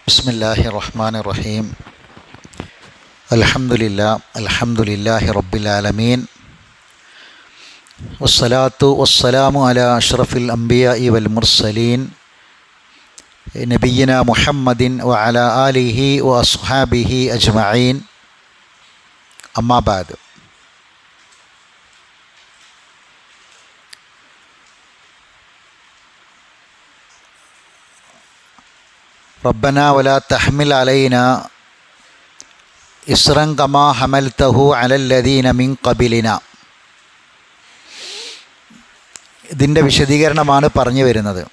ബിസ്മില്ലാഹിർ റഹ്മാനിർ റഹീം. അൽഹംദുലില്ലാഹി റബ്ബിൽ ആലമീൻ. വസ്സലാത്തു വസ്സലാമു അലാ അഷ്റഫിൽ അംബിയാഇ വൽ മുർസലീൻ നബിയ്യിനാ മുഹമ്മദിൻ വ അലാ ആലിഹി വ അസ്ഹാബിഹി അജ്മഈൻ. അമ്മാ ബഅദ്. റബ്ബനാ വലാ തഹ്മിൽ അലൈനാ ഇസ്റൻ കമാ ഹമൽതഹു അലല്ലദീന മിൻ ഖബലിനാ. ഇതിൻ്റെ വിശദീകരണമാണ് പറഞ്ഞു വരുന്നത്.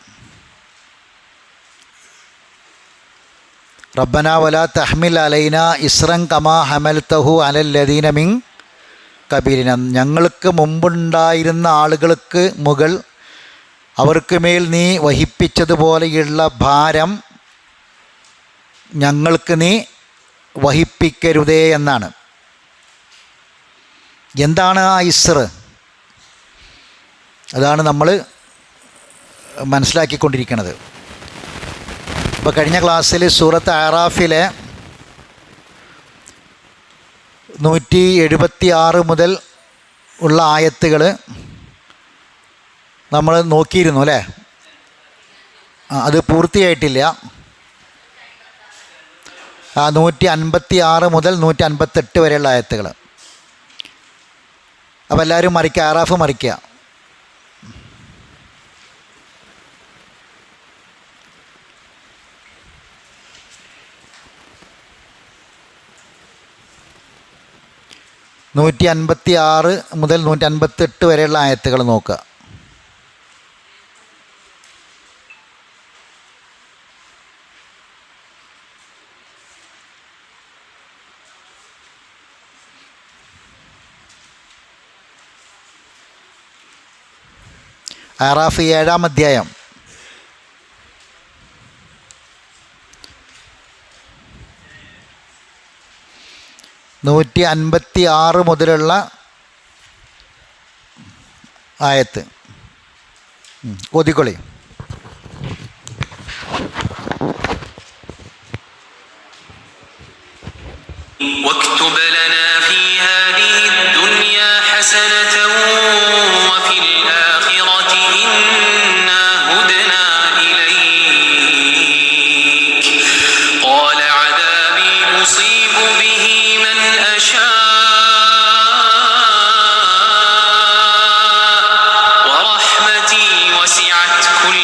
റബ്ബനാ വലാ തഹ്മിൽ അലൈനാ ഇസ്റൻ കമാ ഹമൽതഹു അലല്ലദീന മിൻ ഖബലിനാ. ഞങ്ങൾക്ക് മുമ്പുണ്ടായിരുന്ന ആളുകൾക്ക് മുകൾ അവർക്ക് മേൽ നീ വഹിപ്പിച്ചതുപോലെയുള്ള ഭാരം ഞങ്ങൾക്ക് നീ വഹിപ്പിക്കരുതേ എന്നാണ്. എന്താണ് ആ ഇസ്ർ? അതാണ് നമ്മൾ മനസ്സിലാക്കിക്കൊണ്ടിരിക്കുന്നത്. ഇപ്പോൾ കഴിഞ്ഞ ക്ലാസ്സിൽ സൂറത്ത് അറാഫിലെ 176 മുതൽ ഉള്ള ആയത്തുകൾ നമ്മൾ നോക്കിയിരുന്നു അല്ലേ? അത് പൂർത്തിയായിട്ടില്ല. 156 മുതൽ 158 വരെയുള്ള ആയത്തുകൾ. അപ്പോൾ എല്ലാവരും മറിക്കുക, അറാഫ് മറിക്കുക. നൂറ്റി 156 മുതൽ 158 വരെയുള്ള ആയത്തുകൾ നോക്കുക. അറാഫ് 7-ാം അധ്യായം. നൂറ്റി 156 മുതലുള്ള ആയത്ത് ഓതിക്കൊള്ളി. واكتب لنا في هذه الدنيا حسنة وفي الآخرة إنا هدنا إليك قال عذابي أصيب به من أشاء ورحمتي وسعت كل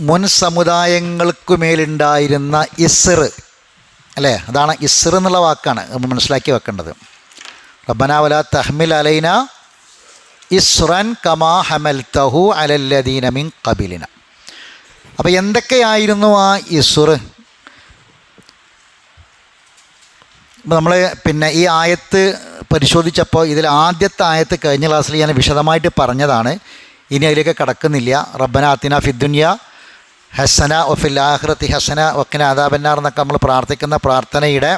മുൻ സമുദായങ്ങൾക്കുമേലുണ്ടായിരുന്ന ഇസ്ർ, അല്ലേ? അതാണ് ഇസ്ർ എന്നുള്ള വാക്കാണ് നമ്മൾ മനസ്സിലാക്കി വെക്കേണ്ടത്. റബ്ബനാ വലാ തഹ്മിൽ അലൈന ഇസ്റൻ കമാ ഹമൽതഹു അലല്ലദീന മിൻ ഖബിലിന. അപ്പോൾ എന്തൊക്കെയായിരുന്നു ആ ഇസ്ർ? നമ്മൾ ഈ ആയത്ത് പരിശോധിച്ചപ്പോൾ ഇതിൽ ആദ്യത്തെ ആയത്ത് കഴിഞ്ഞ ക്ലാസ്സിൽ ഞാൻ വിശദമായിട്ട് പറഞ്ഞതാണ്. ഇനി അതിലേക്ക് കടക്കുന്നില്ല. റബ്ബന ആതിന ഫിദ്ദുനിയ ഹസന വഫിൽ ആഖിറതി ഹസന വഖിന അദാബന്നാർ എന്നൊക്കെ നമ്മൾ പ്രാർത്ഥിക്കുന്ന പ്രാർത്ഥനയുടെ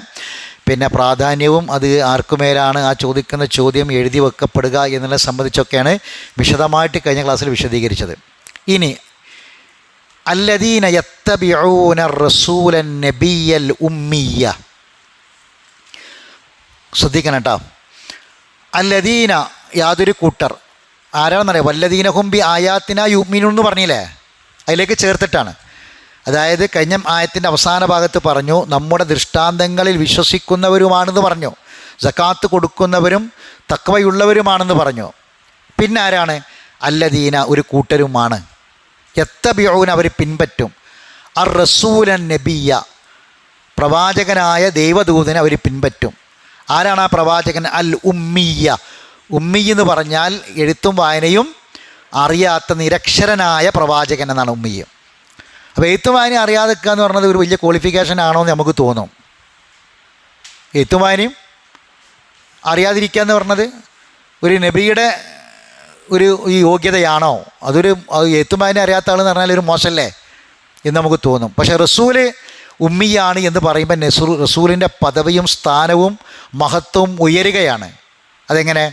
പ്രാധാന്യവും അത് ആർക്കുമേലാണ് ആ ചോദിക്കുന്ന ചോദ്യം എഴുതി വെക്കപ്പെടുക എന്നുള്ളത് സംബന്ധിച്ചൊക്കെയാണ് വിശദമായിട്ട് കഴിഞ്ഞ ക്ലാസ്സിൽ വിശദീകരിച്ചത്. ഇനി അല്ലദീന യത്തബിഊന റസൂലൻ നബിയൽ ഉമ്മിയ, ശ്രദ്ധിക്കണം കേട്ടോ. അല്ലദീന യാതൊരു കൂട്ടർ, ആരാണെന്നറിയാം? വല്ലദീന ഹും ബി ആയാത്തിന യുഅ്മിനൂൻ എന്ന് പറഞ്ഞില്ലേ, അതിലേക്ക് ചേർത്തിട്ടാണ്. അതായത് കഴിഞ്ഞ ആയത്തിൻ്റെ അവസാന ഭാഗത്ത് പറഞ്ഞു നമ്മുടെ ദൃഷ്ടാന്തങ്ങളിൽ വിശ്വസിക്കുന്നവരുമാണെന്ന് പറഞ്ഞു, സക്കാത്ത് കൊടുക്കുന്നവരും തഖ്വയുള്ളവരുമാണെന്ന് പറഞ്ഞു. പിന്നെ ആരാണ്? അല്ലദീന ഒരു കൂട്ടരുമാണ്. യത്തബിഊന അവർ പിൻപറ്റും, അർ റസൂലൻ നബിയ പ്രവാചകനായ ദൈവദൂതനെ അവർ പിൻപറ്റും. ആരാണ് ആ പ്രവാചകൻ? അൽ ഉമ്മിയ. ഉമ്മി എന്ന് പറഞ്ഞാൽ എഴുത്തും വായനയും അറിയാത്ത നിരക്ഷരനായ പ്രവാചകൻ എന്നാണ് ഉമ്മിയ. അപ്പോൾ എഴുത്തും വായനയും അറിയാതെ നിൽക്കുക എന്ന് പറഞ്ഞത് ഒരു വലിയ ക്വാളിഫിക്കേഷൻ ആണോ എന്ന് നമുക്ക് തോന്നും. എഴുത്തും വായനയും അറിയാതിരിക്കുക എന്ന് പറഞ്ഞത് ഒരു നബിയുടെ ഒരു യോഗ്യതയാണോ? അതൊരു എഴുത്തും വായനയും അറിയാത്ത ആളെന്ന് പറഞ്ഞാൽ ഒരു മോശമല്ലേ എന്ന് നമുക്ക് തോന്നും. പക്ഷേ റസൂല് ഉമ്മിയാണ് എന്ന് പറയുമ്പോൾ റസൂലിൻ്റെ പദവിയും സ്ഥാനവും മഹത്വവും ഉയരുകയാണ്. അതെങ്ങനെ?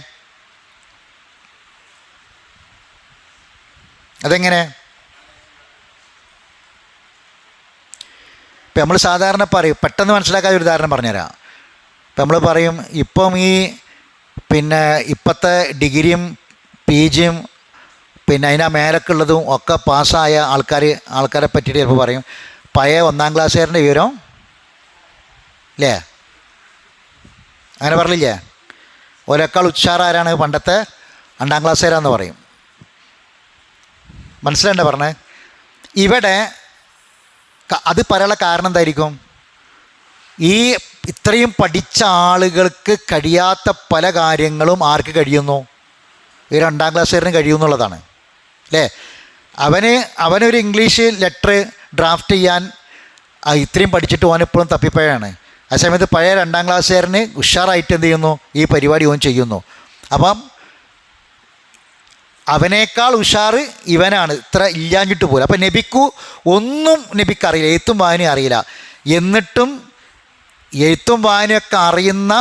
ഇപ്പം നമ്മൾ സാധാരണ പറയും, പെട്ടെന്ന് മനസ്സിലാക്കാതെ ഒരു ഉദാഹരണം പറഞ്ഞുതരാം. ഇപ്പം നമ്മൾ പറയും ഇപ്പം ഇപ്പോഴത്തെ ഡിഗ്രിയും PG യും അതിനാ മേലൊക്കെയുള്ളതും ഒക്കെ പാസ്സായ ആൾക്കാരെ പറ്റിയിട്ട് ചിലപ്പോൾ പറയും പഴയ 1ാം ക്ലാസ്സുകാരൻ്റെ വിവരം ഇല്ലേ, അങ്ങനെ പറഞ്ഞില്ലേ? ഒരേക്കാൾ ഉഷാറാരാണ് പണ്ടത്തെ 2ാം ക്ലാസ്സുകാരാന്ന് പറയും. മനസ്സിലാണ്ട പറഞ്ഞേ? ഇവിടെ അത് പറയാനുള്ള കാരണം എന്തായിരിക്കും? ഇത്രയും പഠിച്ച ആളുകൾക്ക് കഴിയാത്ത പല കാര്യങ്ങളും ആർക്ക് കഴിയുന്നു? ഈ 2ാം ക്ലാസ്സുകാരന് കഴിയുമെന്നുള്ളതാണ്, അല്ലേ? അവനൊരു ഇംഗ്ലീഷ് ലെറ്റർ ഡ്രാഫ്റ്റ് ചെയ്യാൻ ഇത്രയും പഠിച്ചിട്ട് ഓനെപ്പോഴും തപ്പിപ്പഴയാണ്. ആ സമയത്ത് പഴയ 2ാം ക്ലാസ്സുകാരന് ഉഷാറായിട്ട് എന്ത് ചെയ്യുന്നു? ഈ പരിപാടി ഓൻ ചെയ്യുന്നു. അപ്പം അവനേക്കാൾ ഉഷാറ് ഇവനാണ്, ഇത്ര ഇല്ലാഞ്ഞിട്ട് പോലും. അപ്പം നബിക്കറിയില്ല, എഴുത്തും വായനയും അറിയില്ല. എന്നിട്ടും എഴുത്തും വായനയൊക്കെ അറിയുന്ന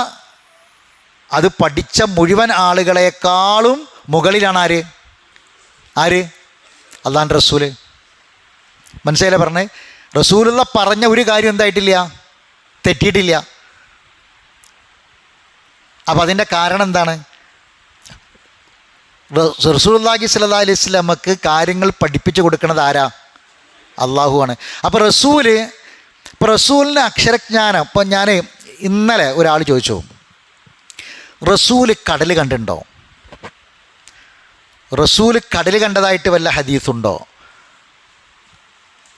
അത് പഠിച്ച മുഴുവൻ ആളുകളെക്കാളും മുകളിലാണ് ആര്? അല്ലാഹുവിൻ്റെ റസൂല്. മനസ്സിലായില്ലേ പറഞ്ഞേ? റസൂലുള്ള പറഞ്ഞ ഒരു കാര്യം എന്തായിട്ടില്ല? തെറ്റിയിട്ടില്ല. അപ്പം അതിൻ്റെ കാരണം എന്താണ്? റസൂലുള്ളാഹി സ്വല്ലല്ലാഹി അലൈഹി വസല്ലമക്ക് കാര്യങ്ങൾ പഠിപ്പിച്ചു കൊടുക്കുന്നത് ആരാ? അള്ളാഹു ആണ്. അപ്പോൾ റസൂലിന് അക്ഷരജ്ഞാനം. അപ്പം ഞാൻ ഇന്നലെ ഒരാൾ ചോദിച്ചു, റസൂല് കടൽ കണ്ടിട്ടുണ്ടോ? റസൂല് കടൽ കണ്ടതായിട്ട് വല്ല ഹദീസുണ്ടോ?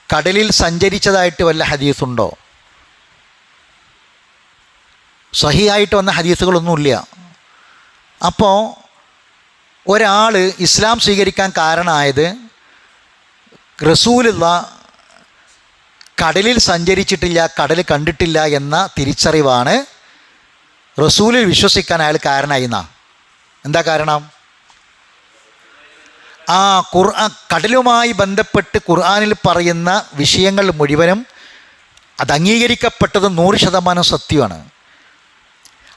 കടലിൽ സഞ്ചരിച്ചതായിട്ട് വല്ല ഹദീസുണ്ടോ? സഹിയായിട്ട് വന്ന ഹദീസുകളൊന്നുമില്ല. അപ്പോൾ ഒരാൾ ഇസ്ലാം സ്വീകരിക്കാൻ കാരണമായത് റസൂലുള്ള കടലിൽ സഞ്ചരിച്ചിട്ടില്ല, കടൽ കണ്ടിട്ടില്ല എന്ന തിരിച്ചറിവാണ് റസൂലിൽ വിശ്വസിക്കാൻ അയാൾ കാരണമായി എന്നാ. എന്താ കാരണം? കടലുമായി ബന്ധപ്പെട്ട് ഖുർആനിൽ പറയുന്ന വിഷയങ്ങൾ മുഴുവനും അത് അംഗീകരിക്കപ്പെട്ടത് 100% സത്യമാണ്.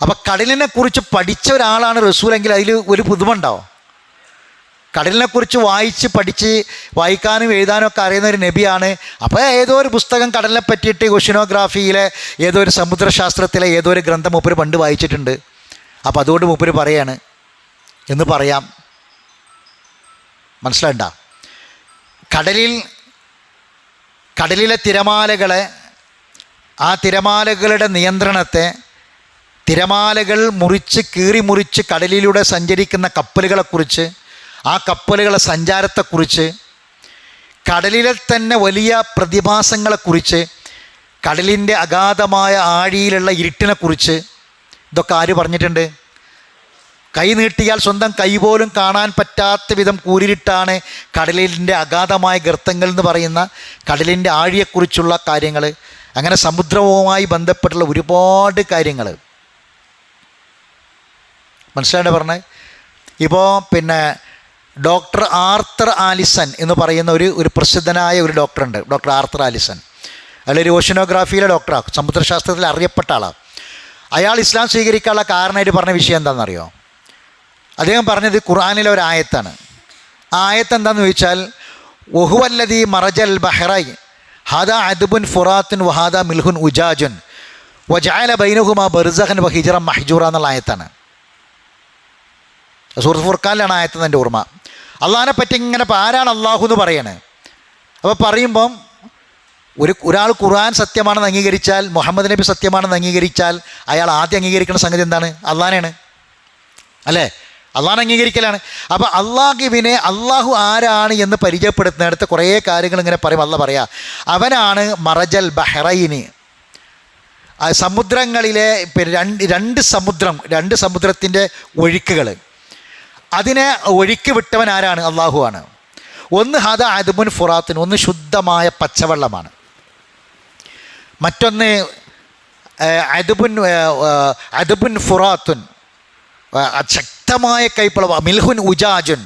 അപ്പം കടലിനെക്കുറിച്ച് പഠിച്ച ഒരാളാണ് റസൂലെങ്കിൽ അതിൽ ഒരു പുതുമ ഉണ്ടാവും. കടലിനെക്കുറിച്ച് പഠിച്ച് വായിക്കാനും എഴുതാനും ഒക്കെ അറിയുന്ന ഒരു നബിയാണ്. അപ്പോൾ ഏതോ ഒരു പുസ്തകം കടലിനെ പറ്റിയിട്ട് ഓഷ്യനോഗ്രാഫിയിലെ ഏതോ ഒരു സമുദ്രശാസ്ത്രത്തിലെ ഏതോ ഒരു ഗ്രന്ഥം മൂപ്പര് പണ്ട് വായിച്ചിട്ടുണ്ട്. അപ്പോൾ അതുകൊണ്ട് മൂപ്പര് പറയാണ് എന്ന് പറയാം. മനസ്സിലാണ്ട? കടലിലെ തിരമാലകളെ, ആ തിരമാലകളുടെ നിയന്ത്രണത്തെ, തിരമാലകൾ കീറി മുറിച്ച് കടലിലൂടെ സഞ്ചരിക്കുന്ന കപ്പലുകളെക്കുറിച്ച്, ആ കപ്പലുകളുടെ സഞ്ചാരത്തെക്കുറിച്ച്, കടലിലെ തന്നെ വലിയ പ്രതിഭാസങ്ങളെക്കുറിച്ച്, കടലിൻ്റെ അഗാധമായ ആഴിയിലുള്ള ഇരുട്ടിനെക്കുറിച്ച് ഇതൊക്കെ ആര് പറഞ്ഞിട്ടുണ്ട്? കൈ നീട്ടിയാൽ സ്വന്തം കൈ പോലും കാണാൻ പറ്റാത്ത വിധം കൂരിരുട്ടാണ് കടലിൻ്റെ അഗാധമായ ഗർത്തങ്ങൾ എന്ന് പറയുന്ന കടലിൻ്റെ ആഴിയെക്കുറിച്ചുള്ള കാര്യങ്ങൾ. അങ്ങനെ സമുദ്രവുമായി ബന്ധപ്പെട്ടുള്ള ഒരുപാട് കാര്യങ്ങൾ മനസ്സിലായിട്ട് പറഞ്ഞത്. ഇപ്പോൾ ഡോക്ടർ ആർത്തർ ആലിസൺ എന്ന് പറയുന്ന ഒരു പ്രസിദ്ധനായ ഒരു ഡോക്ടറുണ്ട്, ഡോക്ടർ ആർത്തർ ആലിസൺ. അയാളൊരു ഓഷ്യനോഗ്രാഫിയിലെ ഡോക്ടറാണ്, സമുദ്രശാസ്ത്രത്തിൽ അറിയപ്പെട്ട ആളാണ്. അയാൾ ഇസ്ലാം സ്വീകരിക്കാനുള്ള കാരണമായിട്ട് പറഞ്ഞ വിഷയം എന്താണെന്നറിയോ? അദ്ദേഹം പറഞ്ഞത് ഖുർആനിലെ ഒരു ആയത്താണ്. ആ ആയത്ത് എന്താണെന്ന് ചോദിച്ചാൽ, വഹുവല്ലദീ മറജൽ ബഹ്റൈ ഹാദാ അദ്ബുൻ ഫുറാത്തുൻ വഹാദാ മിൽഹുൻ ഉജാജുൻ വജഅല ബൈനഹുമാ ബർസഖൻ വഹിജ്റൻ മഹ്ജൂറ എന്നുള്ള ആയത്താണ്. സൂറത്ത് ഫുർഖാനിലാണ് ആയത്തെന്ന് എൻ്റെ ഓർമ്മ. അള്ളാഹിനെ പറ്റി ഇങ്ങനെ ആരാണ് അള്ളാഹു എന്ന് പറയണേ? അപ്പോൾ പറയുമ്പം ഒരാൾ ഖുർആൻ സത്യമാണെന്ന് അംഗീകരിച്ചാൽ, മുഹമ്മദ് നബി സത്യമാണെന്ന് അംഗീകരിച്ചാൽ, അയാൾ ആദ്യം അംഗീകരിക്കുന്ന സംഗതി എന്താണ്? അള്ളാഹിനെയാണ്, അല്ലേ? അള്ളാഹിനെ അംഗീകരിക്കലാണ്. അപ്പോൾ അള്ളാഹുവിനെ, അള്ളാഹു ആരാണ് എന്ന് പരിചയപ്പെടുത്തുന്നിടത്ത് കുറേ കാര്യങ്ങൾ ഇങ്ങനെ പറയും. അള്ളാഹ് പറയാ, അവനാണ് മറജൽ ബഹ്റൈനി, സമുദ്രങ്ങളിലെ രണ്ട് സമുദ്രത്തിൻ്റെ ഒഴുക്കുകൾ, അതിനെ ഒഴുക്കി വിട്ടവൻ ആരാണ്? അള്ളാഹുവാണ്. ഒന്ന് ഹദ അദ്ബുൻ ഫുറാത്തുൻ, ഒന്ന് ശുദ്ധമായ പച്ചവെള്ളമാണ്. മറ്റൊന്ന് അദ്ബുൻ ഫുറാത്തുൻ, ശക്തമായ കൈപ്പുള്ള, മിൽഹുൻ ഉജാജുൻ,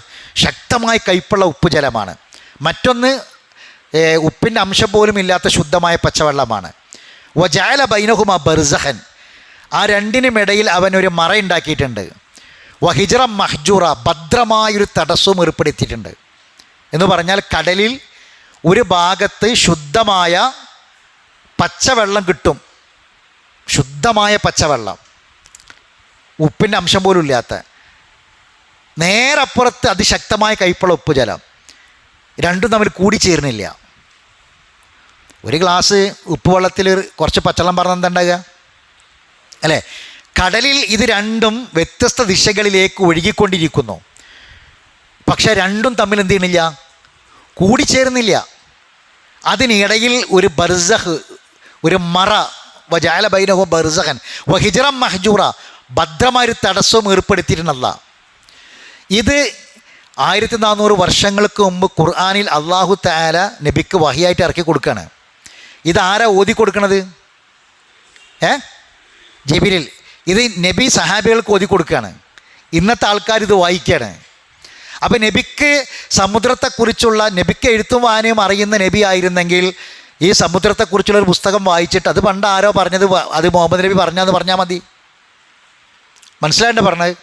ശക്തമായ കൈപ്പുള്ള ഉപ്പുജലമാണ്. മറ്റൊന്ന് ഉപ്പിൻ്റെ അംശം പോലും ഇല്ലാത്ത ശുദ്ധമായ പച്ചവെള്ളമാണ്. വജഅല ബൈനഹുമാ ബർസഖൻ, ആ രണ്ടിനുമിടയിൽ അവനൊരു മറ ഉണ്ടാക്കിയിട്ടുണ്ട്. വഹിജ്റൻ മഹ്ജൂറ, ഭദ്രമായൊരു തടസ്സവും ഏർപ്പെടുത്തിയിട്ടുണ്ട്. എന്ന് പറഞ്ഞാൽ കടലിൽ ഒരു ഭാഗത്ത് ശുദ്ധമായ പച്ചവെള്ളം കിട്ടും, ശുദ്ധമായ പച്ചവെള്ളം, ഉപ്പിൻ്റെ അംശം പോലും ഇല്ലാത്ത. നേരപ്പുറത്ത് അതിശക്തമായ കയ്പുള്ള ഉപ്പുജലം. രണ്ടും തമ്മിൽ കൂടിച്ചേരുന്നില്ല. ഒരു ഗ്ലാസ് ഉപ്പുവെള്ളത്തിൽ കുറച്ച് പച്ചവെള്ളം പറഞ്ഞാൽ എന്താ ഉണ്ടാകുക, അല്ലേ? കടലിൽ ഇത് രണ്ടും വ്യത്യസ്ത ദിശകളിലേക്ക് ഒഴുകിക്കൊണ്ടിരിക്കുന്നു. പക്ഷെ രണ്ടും തമ്മിൽ എന്ത് ചെയ്യണില്ല? കൂടിച്ചേരുന്നില്ല. അതിനിടയിൽ ഒരു ബർസഖ്, ഒരു മറ, വജഅല ബൈനഹും ബർസഖൻ വഹിജ്റൻ മഹ്ജൂറ, ഭദ്രമായൊരു തടസ്സവും ഏർപ്പെടുത്തിയിട്ടുണ്ടല്ല. ഇത് 1400 വർഷങ്ങൾക്ക് മുമ്പ് ഖുർആനിൽ അള്ളാഹു തആല നബിക്ക് വഹിയായിട്ട് ഇറക്കി കൊടുക്കുകയാണ്. ഇതാരാ ഓതി കൊടുക്കണത്? ജിബ്രീൽ. ഇത് നബി സഹാബികൾക്ക് ഓതി കൊടുക്കുകയാണ്. ഇന്നത്തെ ആൾക്കാർ ഇത് വായിക്കുകയാണ്. അപ്പം നബിക്ക് സമുദ്രത്തെക്കുറിച്ചുള്ള, നബിക്ക് എഴുത്തും വായനയും അറിയുന്ന നബി ആയിരുന്നെങ്കിൽ ഈ സമുദ്രത്തെക്കുറിച്ചുള്ളൊരു പുസ്തകം വായിച്ചിട്ട് അത് പണ്ട് ആരോ പറഞ്ഞത്, അത് മുഹമ്മദ് നബി പറഞ്ഞതെന്ന് പറഞ്ഞാൽ മതി. മനസ്സിലായിട്ട് പറഞ്ഞത്?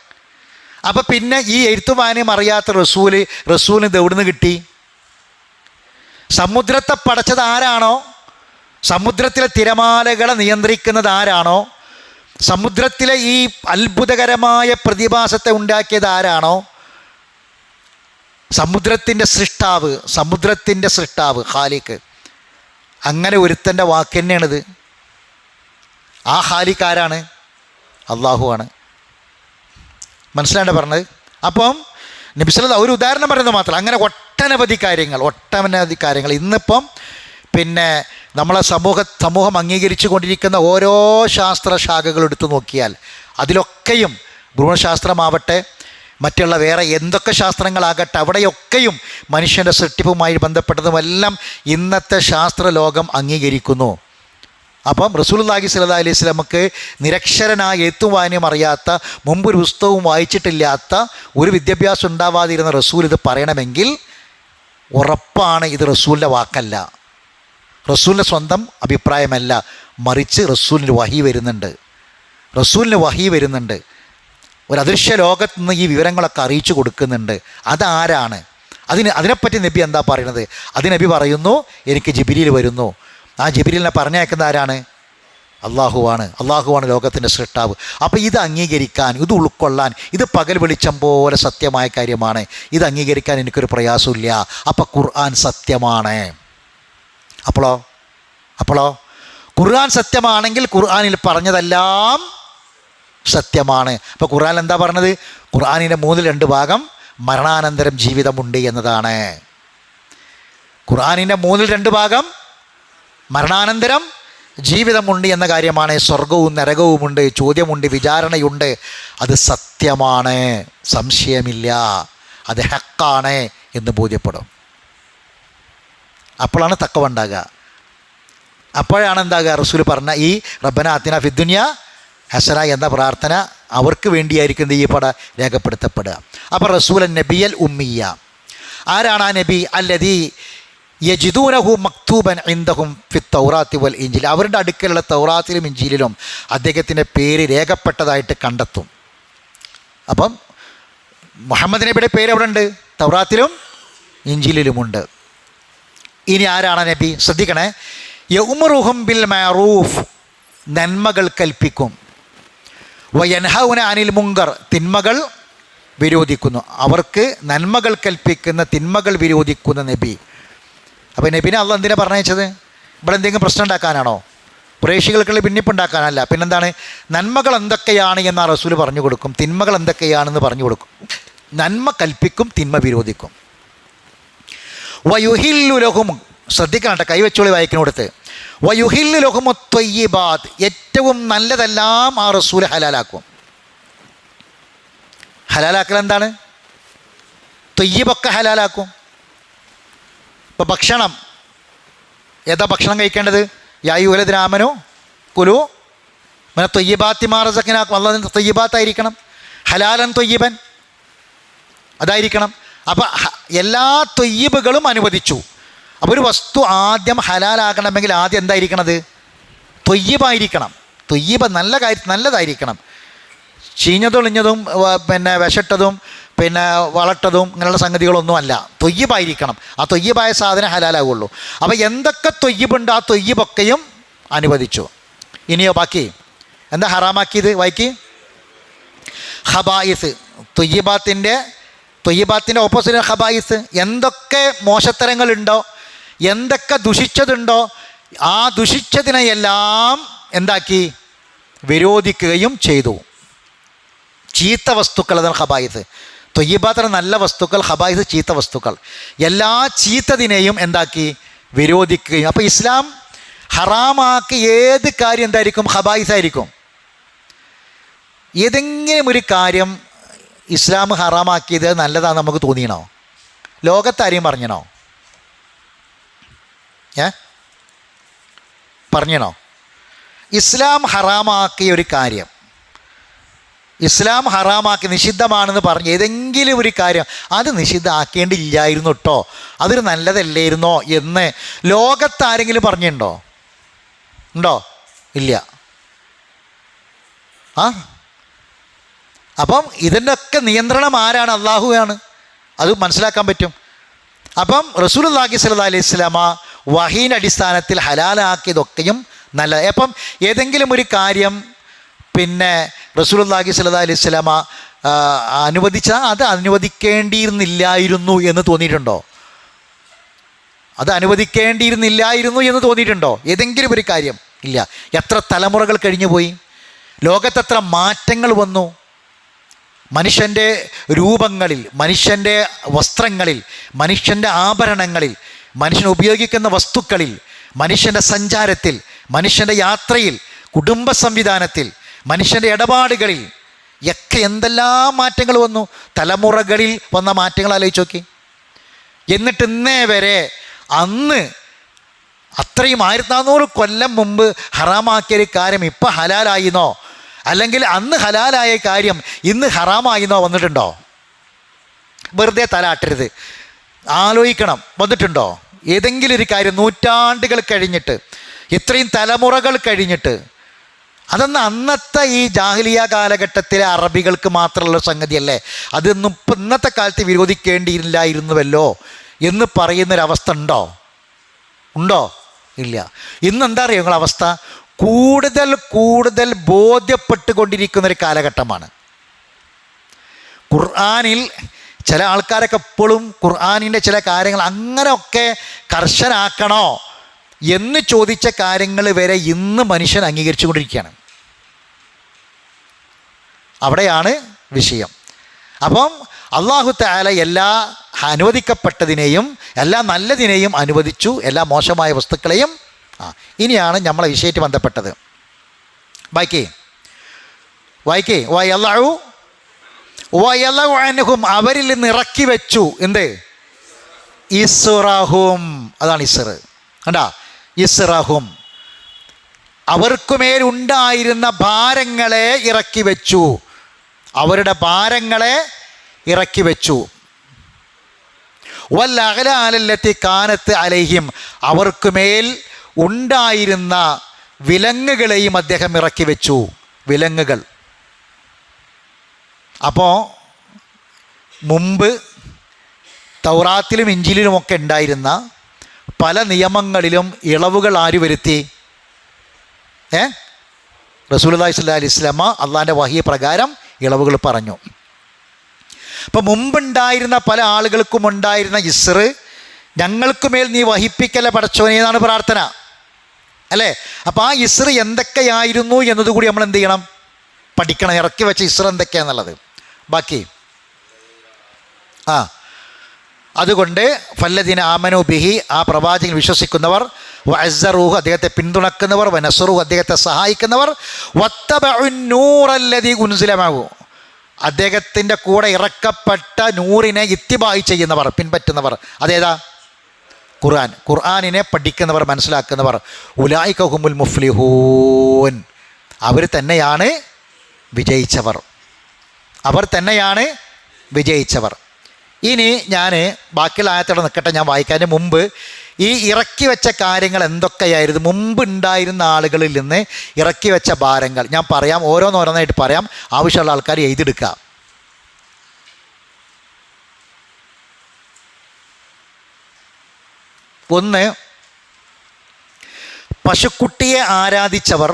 അപ്പം പിന്നെ ഈ എഴുത്തും വായനയും അറിയാത്ത റസൂലിന് ഇത് എവിടുന്ന് കിട്ടി? സമുദ്രത്തെ പടച്ചത് ആരാണോ, സമുദ്രത്തിലെ തിരമാലകളെ നിയന്ത്രിക്കുന്നത് ആരാണോ, സമുദ്രത്തിലെ ഈ അത്ഭുതകരമായ പ്രതിഭാസത്തെ ഉണ്ടാക്കിയത് ആരാണോ, സമുദ്രത്തിൻ്റെ സൃഷ്ടാവ് ഖാലിഖ്, അങ്ങനെ ഒരുത്തൻ്റെ വാക്ക് തന്നെയാണിത്. ആ ഖാലിഖ് ആരാണ്? അള്ളാഹുവാണ്. മനസ്സിലാണ്ട് പറഞ്ഞത്? അപ്പം നബി സല്ലല്ലാഹു ഒരു ഉദാഹരണം പറയുന്നത് മാത്രം, അങ്ങനെ ഒട്ടനവധി കാര്യങ്ങൾ ഇന്നിപ്പം നമ്മളെ സമൂഹം അംഗീകരിച്ചു കൊണ്ടിരിക്കുന്ന ഓരോ ശാസ്ത്രശാഖകൾ എടുത്തു നോക്കിയാൽ അതിലൊക്കെയും, ഭ്രൂണശാസ്ത്രമാവട്ടെ, മറ്റുള്ള വേറെ എന്തൊക്കെ ശാസ്ത്രങ്ങളാകട്ടെ, അവിടെയൊക്കെയും മനുഷ്യൻ്റെ സൃഷ്ടിപ്പുമായി ബന്ധപ്പെട്ടതുമെല്ലാം ഇന്നത്തെ ശാസ്ത്രലോകം അംഗീകരിക്കുന്നു. അപ്പം റസൂലുള്ളാഹി സ്വല്ലല്ലാഹി അലൈഹി വസല്ലമക്ക് നിരക്ഷരനായ എഴുത്തും വായനയും അറിയാത്ത, മുമ്പൊരു പുസ്തകവും വായിച്ചിട്ടില്ലാത്ത, ഒരു വിദ്യാഭ്യാസം ഉണ്ടാവാതിരുന്ന റസൂൽ ഇത് പറയണമെങ്കിൽ ഉറപ്പാണ് ഇത് റസൂലിൻ്റെ വാക്കല്ല, റസൂലിൻ്റെ സ്വന്തം അഭിപ്രായമല്ല, മറിച്ച് റസൂലിന് വഹി വരുന്നുണ്ട്. ഒരു അദൃശ്യ ലോകത്ത് നിന്ന് ഈ വിവരങ്ങളൊക്കെ അറിയിച്ചു കൊടുക്കുന്നുണ്ട്. അതാരാണ്? അതിനെപ്പറ്റി നബി എന്താ പറയുന്നത്? നബി പറയുന്നു, എനിക്ക് ജിബ്രീൽ വരുന്നു. ആ ജിബ്രീലിനെ പറഞ്ഞയക്കുന്ന ആരാണ്? അള്ളാഹുവാണ് ലോകത്തിൻ്റെ സൃഷ്ടാവ്. അപ്പോൾ ഇത് അംഗീകരിക്കാൻ, ഇത് ഉൾക്കൊള്ളാൻ, ഇത് പകൽ വെളിച്ചം പോലെ സത്യമായ കാര്യമാണ്. ഇത് അംഗീകരിക്കാൻ എനിക്കൊരു പ്രയാസമില്ല. അപ്പോൾ ഖുർആൻ സത്യമാണ്. അപ്പോളോ ഖുർആൻ സത്യമാണെങ്കിൽ ഖുർആനിൽ പറഞ്ഞതെല്ലാം സത്യമാണ്. അപ്പോൾ ഖുർആൻ എന്താ പറഞ്ഞത്? ഖുർആനിൻ്റെ 2 ഭാഗം മരണാനന്തരം ജീവിതമുണ്ട് എന്നതാണ്. ഖുർആനിൻ്റെ 2/3 മരണാനന്തരം ജീവിതമുണ്ട് എന്ന കാര്യമാണ്. സ്വർഗവും നരകവുമുണ്ട്, ചോദ്യമുണ്ട്, വിചാരണയുണ്ട്. അത് സത്യമാണ്, സംശയമില്ല, അത് ഹക്കാണ് എന്ന് ബോധ്യപ്പെടും. അപ്പോഴാണ് തഖ്വ ഉണ്ടാകുക. അപ്പോഴാണ് എന്താകുക, റസൂൽ പറഞ്ഞ ഈ റബ്ബന ആതിന ഫിദ്ദുനിയ ഹസന എന്ന പ്രാർത്ഥന അവർക്ക് വേണ്ടിയായിരിക്കും ഈ പട രേഖപ്പെടുത്തപ്പെടുക. അപ്പോൾ റസൂൽ നബിയൽ ഉമ്മിയ, ആരാണ് ആ നബി? അല്ലദീ യജിദൂനഹു മക്തൂബൻ ഇൻദഹും ഫി തൗറാത്തി വൽ ഇഞ്ചിൽ, അവരുടെ അടുക്കലുള്ള തൗറാത്തിലും ഇഞ്ചിയിലും അദ്ദേഹത്തിൻ്റെ പേര് രേഖപ്പെട്ടതായിട്ട് കണ്ടെത്തും. അപ്പം മുഹമ്മദ് നബിയുടെ പേര് എവിടെ ഉണ്ട്? തൗറാത്തിലും ഇഞ്ചിയിലുമുണ്ട്. ഇനി ആരാണ് നബി? ശ്രദ്ധിക്കണേ. യഉമുറുഹും ബിൽ മഅറൂഫ്, നന്മകൾ കൽപ്പിക്കും. വയൻഹൗന അനിൽ മുങ്കർ, തിന്മകൾ വിരോധിക്കുന്നു. അവർക്ക് നന്മകൾ കൽപ്പിക്കുന്ന, തിന്മകൾ വിരോധിക്കുന്ന നബി. അപ്പോൾ നബിനെ അള്ളാഹ് എന്തിനാണ് പറഞ്ഞയച്ചത്? ഇവിടെ എന്തെങ്കിലും പ്രശ്നം ഉണ്ടാക്കാനാണോ? പ്രേക്ഷികൾക്കുള്ള ഭിന്നിപ്പുണ്ടാക്കാനല്ല. പിന്നെന്താണ്? നന്മകൾ എന്തൊക്കെയാണ് എന്ന് റസൂൽ പറഞ്ഞു കൊടുക്കും, തിന്മകൾ എന്തൊക്കെയാണെന്ന് പറഞ്ഞു കൊടുക്കും. നന്മ കൽപ്പിക്കും, തിന്മ വിരോധിക്കും. വയുഹില്ലു ലഹും, ശ്രദ്ധിക്കണം കേട്ടോ, കൈവച്ചോളി വായിക്കിനോടുത്ത്. വയുഹില്ലു ലഹുമു ത്വയ്യിബാത്ത്, ഏറ്റവും നല്ലതെല്ലാം ആ റസൂൽ ഹലാലാക്കും. ഹലാലാക്കൽ എന്താണ്? ത്വയ്യിബൊക്കെ ഹലാലാക്കും. ഇപ്പോൾ ഭക്ഷണം, ഏതാ ഭക്ഷണം കഴിക്കേണ്ടത്? യാ അയ്യുഹല്ലദീന ആമനൂ കുലൂ മിന ത്വയ്യിബാത്തി മാ റസഖ്നാക്കും, അല്ലാഹു ത്വയ്യിബാത്തായിരിക്കണം, ഹലാലൻ ത്വയ്യിബൻ അതായിരിക്കണം. അപ്പോൾ എല്ലാ ത്വയ്യിബുകളും അനുവദിച്ചു. അപ്പോൾ ഒരു വസ്തു ആദ്യം ഹലാലാകണമെങ്കിൽ ആദ്യം എന്തായിരിക്കണത്? ത്വയ്യിബായിരിക്കണം. ത്വയ്യിബ് നല്ല നല്ലതായിരിക്കണം. ചീഞ്ഞതൊളിഞ്ഞതും പിന്നെ വിഷട്ടതും പിന്നെ വളട്ടതും ഇങ്ങനെയുള്ള സംഗതികളൊന്നുമല്ല. ത്വയ്യിബായിരിക്കണം. ആ ത്വയ്യിബായ സാധനം ഹലാലാകുള്ളൂ. അപ്പോൾ എന്തൊക്കെ ത്വയ്യിബുണ്ട് ആ ത്വയ്യിബൊക്കെയും അനുവദിച്ചു. ഇനിയോ ബാക്കി എന്താ ഹറാമാക്കിയത്? വായിക്ക്. ഖബായിസ്, ത്വയ്യിബാത്തിൻ്റെ ഓപ്പോസിറ്റ് ഖബായിസ്. എന്തൊക്കെ മോശത്തരങ്ങളുണ്ടോ, എന്തൊക്കെ ദുഷിച്ചതുണ്ടോ ആ ദുഷിച്ചതിനെയെല്ലാം എന്താക്കി? വിരോധിക്കുകയും ചെയ്തു. ചീത്ത വസ്തുക്കൾ, അതാണ് ഖബായിസ്. ത്വയ്യിബാത്തിന് നല്ല വസ്തുക്കൾ, ഖബായിസ് ചീത്ത വസ്തുക്കൾ. എല്ലാ ചീത്തതിനെയും എന്താക്കി? വിരോധിക്കുകയും. അപ്പോൾ ഇസ്ലാം ഹറാമാക്കി ഏത് കാര്യം എന്തായിരിക്കും? ഖബായിസായിരിക്കും. ഏതെങ്കിലും ഒരു കാര്യം ഇസ്ലാം ഹറാമാക്കിയത് നല്ലതാണെന്ന് നമുക്ക് തോന്നിയണോ? ലോകത്താരെയും പറഞ്ഞണോ? പറഞ്ഞണോ? ഇസ്ലാം ഹറാമാക്കിയ ഒരു കാര്യം, ഇസ്ലാം ഹറാമാക്കി നിഷിദ്ധമാണെന്ന് പറഞ്ഞ് ഏതെങ്കിലും ഒരു കാര്യം അത് നിഷിദ്ധമാക്കേണ്ടില്ലായിരുന്നു കേട്ടോ, അതൊരു നല്ലതല്ലായിരുന്നോ എന്ന് ലോകത്താരെങ്കിലും പറഞ്ഞിട്ടുണ്ടോ? ഉണ്ടോ? ഇല്ല. അപ്പം ഇതിൻ്റെയൊക്കെ നിയന്ത്രണം ആരാണ്? അള്ളാഹുവാണ്. അത് മനസ്സിലാക്കാൻ പറ്റും. അപ്പം റസൂലുള്ളാഹി സ്വല്ലല്ലാഹി അലൈഹി വസല്ലമ വഹീൻ്റെ അടിസ്ഥാനത്തിൽ ഹലാലാക്കിയതൊക്കെയും നല്ല. അപ്പം ഏതെങ്കിലും ഒരു കാര്യം പിന്നെ റസൂലുള്ളാഹി സ്വല്ലല്ലാഹി അലൈഹി വസല്ലമ അനുവദിച്ചാൽ അത് അനുവദിക്കേണ്ടിയിരുന്നില്ലായിരുന്നു എന്ന് തോന്നിയിട്ടുണ്ടോ? അത് അനുവദിക്കേണ്ടിയിരുന്നില്ലായിരുന്നു എന്ന് തോന്നിയിട്ടുണ്ടോ? ഏതെങ്കിലും ഒരു കാര്യം? ഇല്ല. എത്ര തലമുറകൾ കഴിഞ്ഞു പോയി, ലോകത്തെത്ര മാറ്റങ്ങൾ വന്നു. മനുഷ്യൻ്റെ രൂപങ്ങളിൽ, മനുഷ്യൻ്റെ വസ്ത്രങ്ങളിൽ, മനുഷ്യൻ്റെ ആഭരണങ്ങളിൽ, മനുഷ്യൻ ഉപയോഗിക്കുന്ന വസ്തുക്കളിൽ, മനുഷ്യൻ്റെ സഞ്ചാരത്തിൽ, മനുഷ്യൻ്റെ യാത്രയിൽ, കുടുംബ സംവിധാനത്തിൽ, മനുഷ്യൻ്റെ ഇടപാടുകളിൽ ഒക്കെ എന്തെല്ലാം മാറ്റങ്ങൾ വന്നു. തലമുറകളിൽ വന്ന മാറ്റങ്ങൾ ആലോചിച്ച് നോക്കി. എന്നിട്ട് ഇന്നേ വരെ അന്ന് അത്രയും 1400 കൊല്ലം മുമ്പ് ഹറാമാക്കിയൊരു കാര്യം ഇപ്പം ഹലാലായിന്നോ, അല്ലെങ്കിൽ അന്ന് ഹലാലായ കാര്യം ഇന്ന് ഹറാമായിന്നോ വന്നിട്ടുണ്ടോ? വെറുതെ തലാട്ടരുത്, ആലോചിക്കണം. വന്നിട്ടുണ്ടോ ഏതെങ്കിലും ഒരു കാര്യം? നൂറ്റാണ്ടുകൾ കഴിഞ്ഞിട്ട്, ഇത്രയും തലമുറകൾ കഴിഞ്ഞിട്ട്. അതൊന്ന് അന്നത്തെ ഈ ജാഹിലിയ കാലഘട്ടത്തിലെ അറബികൾക്ക് മാത്രമുള്ള സംഗതിയല്ലേ. അതൊന്നും ഇപ്പം ഇന്നത്തെ കാലത്ത് വിരോധിക്കേണ്ടിയില്ലായിരുന്നുവല്ലോ എന്ന് പറയുന്നൊരവസ്ഥ ഉണ്ടോ? ഉണ്ടോ? ഇല്ല. ഇന്നെന്താ അറിയോ നിങ്ങളവസ്ഥ? കൂടുതൽ കൂടുതൽ ബോധ്യപ്പെട്ടുകൊണ്ടിരിക്കുന്നൊരു കാലഘട്ടമാണ്. ഖുർആനിൽ ചില ആൾക്കാരൊക്കെ എപ്പോഴും ഖുർആനിൻ്റെ ചില കാര്യങ്ങൾ അങ്ങനെയൊക്കെ കർശനാക്കണോ എന്ന് ചോദിച്ച കാര്യങ്ങൾ വരെ ഇന്ന് മനുഷ്യൻ അംഗീകരിച്ചു കൊണ്ടിരിക്കുകയാണ്. അവിടെയാണ് വിഷയം. അപ്പം അല്ലാഹു തആല എല്ലാ അനുവദിക്കപ്പെട്ടതിനെയും എല്ലാ നല്ലതിനെയും അനുവദിച്ചു, എല്ലാ മോശമായ വസ്തുക്കളെയും. ഇനിയാണ് നമ്മളെ വിഷയമായിട്ട് ബന്ധപ്പെട്ടത്. വായിക്കേ വയലഉ അൻഹും, അവരിൽ നിന്ന് ഇറക്കി വെച്ചു. എന്ത്? ഇസ്റഹും. അതാണ് ഇസ്ർ. കണ്ടാ, ഇസ്റഹും, അവർക്കുമേലുണ്ടായിരുന്ന ഭാരങ്ങളെ ഇറക്കി വെച്ചു. അവരുടെ ഭാരങ്ങളെ ഇറക്കി വെച്ചു. വല്ലഅഗ്ലാലല്ലത്തി കാനത്ത് അലൈഹിം, അവർക്കുമേൽ ഉണ്ടായിരുന്ന വിലങ്ങുകളെയും അദ്ദേഹം ഇറക്കി വെച്ചു. വിലങ്ങുകൾ. അപ്പോൾ മുമ്പ് തൗറാത്തിലും ഇഞ്ചിലിലുമൊക്കെ ഉണ്ടായിരുന്ന പല നിയമങ്ങളിലും ഇളവുകൾ ആര് വരുത്തി? റസൂലുള്ളാഹി സ്വല്ലല്ലാഹു അലൈഹി വസല്ലമ അള്ളാഹിൻ്റെ വഹി പ്രകാരം ഇളവുകൾ പറഞ്ഞു. അപ്പം മുമ്പുണ്ടായിരുന്ന പല ആളുകൾക്കും ഉണ്ടായിരുന്ന ഇസ്ർ, ഞങ്ങൾക്കുമേൽ നീ വഹിപ്പിക്കല പടച്ചോനെ എന്നാണ് പ്രാർത്ഥന, അല്ലേ? അപ്പോൾ ആ ഇസ്ർ എന്തൊക്കെയായിരുന്നു എന്നതുകൂടി നമ്മൾ എന്ത് ചെയ്യണം? പഠിക്കണം. ഇറക്കി വെച്ച ഇസ്ർ എന്തൊക്കെയാണെന്നുള്ളത്. ബാക്കി അതുകൊണ്ട് ഫല്ലദീന ആമനു ബിഹി, ആ പ്രവാചകൻ വിശ്വസിക്കുന്നവർ, വഅസ്സറൂഹു, അദ്ദേഹത്തെ പിന്തുണക്കുന്നവർ, വനസറൂഹു, അദ്ദേഹത്തെ സഹായിക്കുന്നവർ, വത്തബഉൻ നൂറല്ലദീ ഉൻസില മഅഹു, അദ്ദേഹത്തിൻ്റെ കൂടെ ഇറക്കപ്പെട്ട നൂറിനെ ഇത്തിബായി ചെയ്യുന്നവർ, പിൻപറ്റുന്നവർ. അതേതാ? ഖുർആനിനെ പഠിക്കുന്നവർ, മനസ്സിലാക്കുന്നവർ. ഉലൈക ഹുമുൽ മുഫ്ലിഹൂൻ, അവർ തന്നെയാണ് വിജയിച്ചവർ. അവർ തന്നെയാണ് വിജയിച്ചവർ. ഇനി ഞാൻ ബാക്കിയുള്ള ആയത്തോടെ നിൽക്കട്ടെ, ഞാൻ വായിക്കാതിന് മുമ്പ് ഈ ഇറക്കി വെച്ച കാര്യങ്ങൾ എന്തൊക്കെയായിരുന്നു? മുമ്പ് ഉണ്ടായിരുന്ന ആളുകളിൽ നിന്ന് ഇറക്കി വെച്ച ഭാരങ്ങൾ ഞാൻ പറയാം, ഓരോന്നോരോന്നായിട്ട് പറയാം. ആവശ്യമുള്ള ആൾക്കാർ എഴുതിയെടുക്കുക. ഒന്ന്, പശുക്കുട്ടിയെ ആരാധിച്ചവർ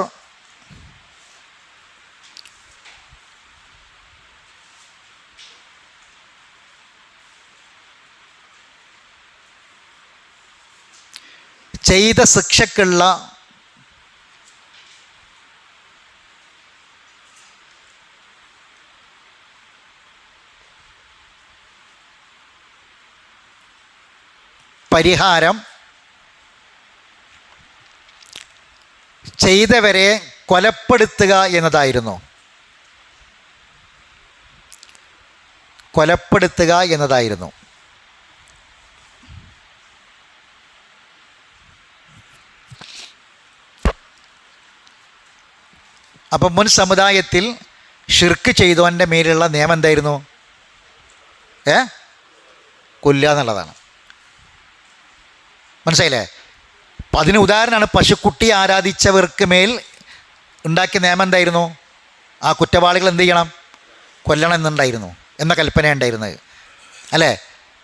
ചെയ്ത ശിക്ഷക്കുള്ള പരിഹാരം ചെയ്തവരെ കൊലപ്പെടുത്തുക എന്നതായിരുന്നു. കൊലപ്പെടുത്തുക എന്നതായിരുന്നു. അപ്പം മുൻ സമുദായത്തിൽ ഷിർക്ക് ചെയ്തവൻ്റെ മേലുള്ള നിയമം എന്തായിരുന്നു? കൊല്ലുക എന്നുള്ളതാണ്. മനസ്സിലായില്ലേ? അപ്പം അതിന് ഉദാഹരണമാണ് പശുക്കുട്ടി ആരാധിച്ചവർക്ക് മേൽ ഉണ്ടാക്കിയ നിയമം എന്തായിരുന്നു? ആ കുറ്റവാളികൾ എന്ത് ചെയ്യണം? കൊല്ലണം എന്നുണ്ടായിരുന്നു എന്ന കൽപ്പന ഉണ്ടായിരുന്നത്, അല്ലേ?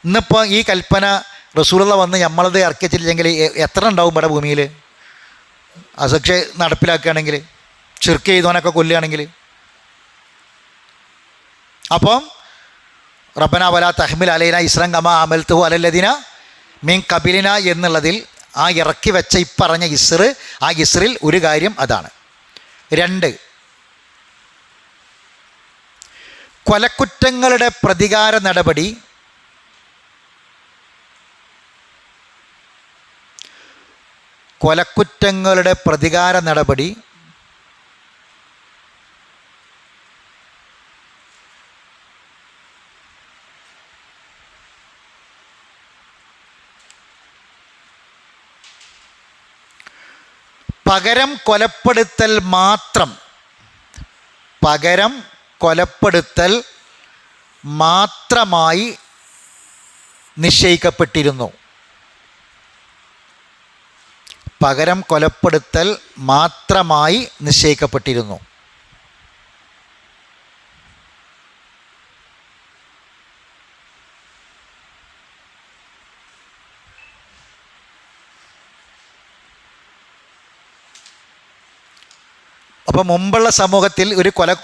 ഇന്നിപ്പോൾ ഈ കൽപ്പന റസൂലുള്ള വന്ന് നമ്മളത് ഇറക്കിച്ചില്ലെങ്കിൽ എത്ര ഉണ്ടാവും ഇവിടെ ഭൂമിയിൽ? അശിക്ഷ നടപ്പിലാക്കുകയാണെങ്കിൽ, ഷിർക്ക് ചെയ്തവനൊക്കെ കൊല്ലുകയാണെങ്കിൽ. അപ്പം റബ്ബന വലാ തഹ്മിൽ അലൈന ഇസ്റൻ കമാ ഹമൽതുഹു അലല്ലദീന മിൻ ഖബലിന എന്നുള്ളതിൽ ആ ഇറക്കി വെച്ച ഇപ്പറഞ്ഞ ഇസ്ർ, ആ ഇസ്റിൽ ഒരു കാര്യം അതാണ്. 2, കൊലക്കുറ്റങ്ങളുടെ പ്രതികാര നടപടി പകരം കൊലപ്പെടുത്തൽ മാത്രമായി നിശ്ചയിക്കപ്പെട്ടിരുന്നു. പകരം കൊലപ്പെടുത്തൽ മാത്രമായി നിശ്ചയിക്കപ്പെട്ടിരുന്നു. അപ്പോൾ മുമ്പുള്ള സമൂഹത്തിൽ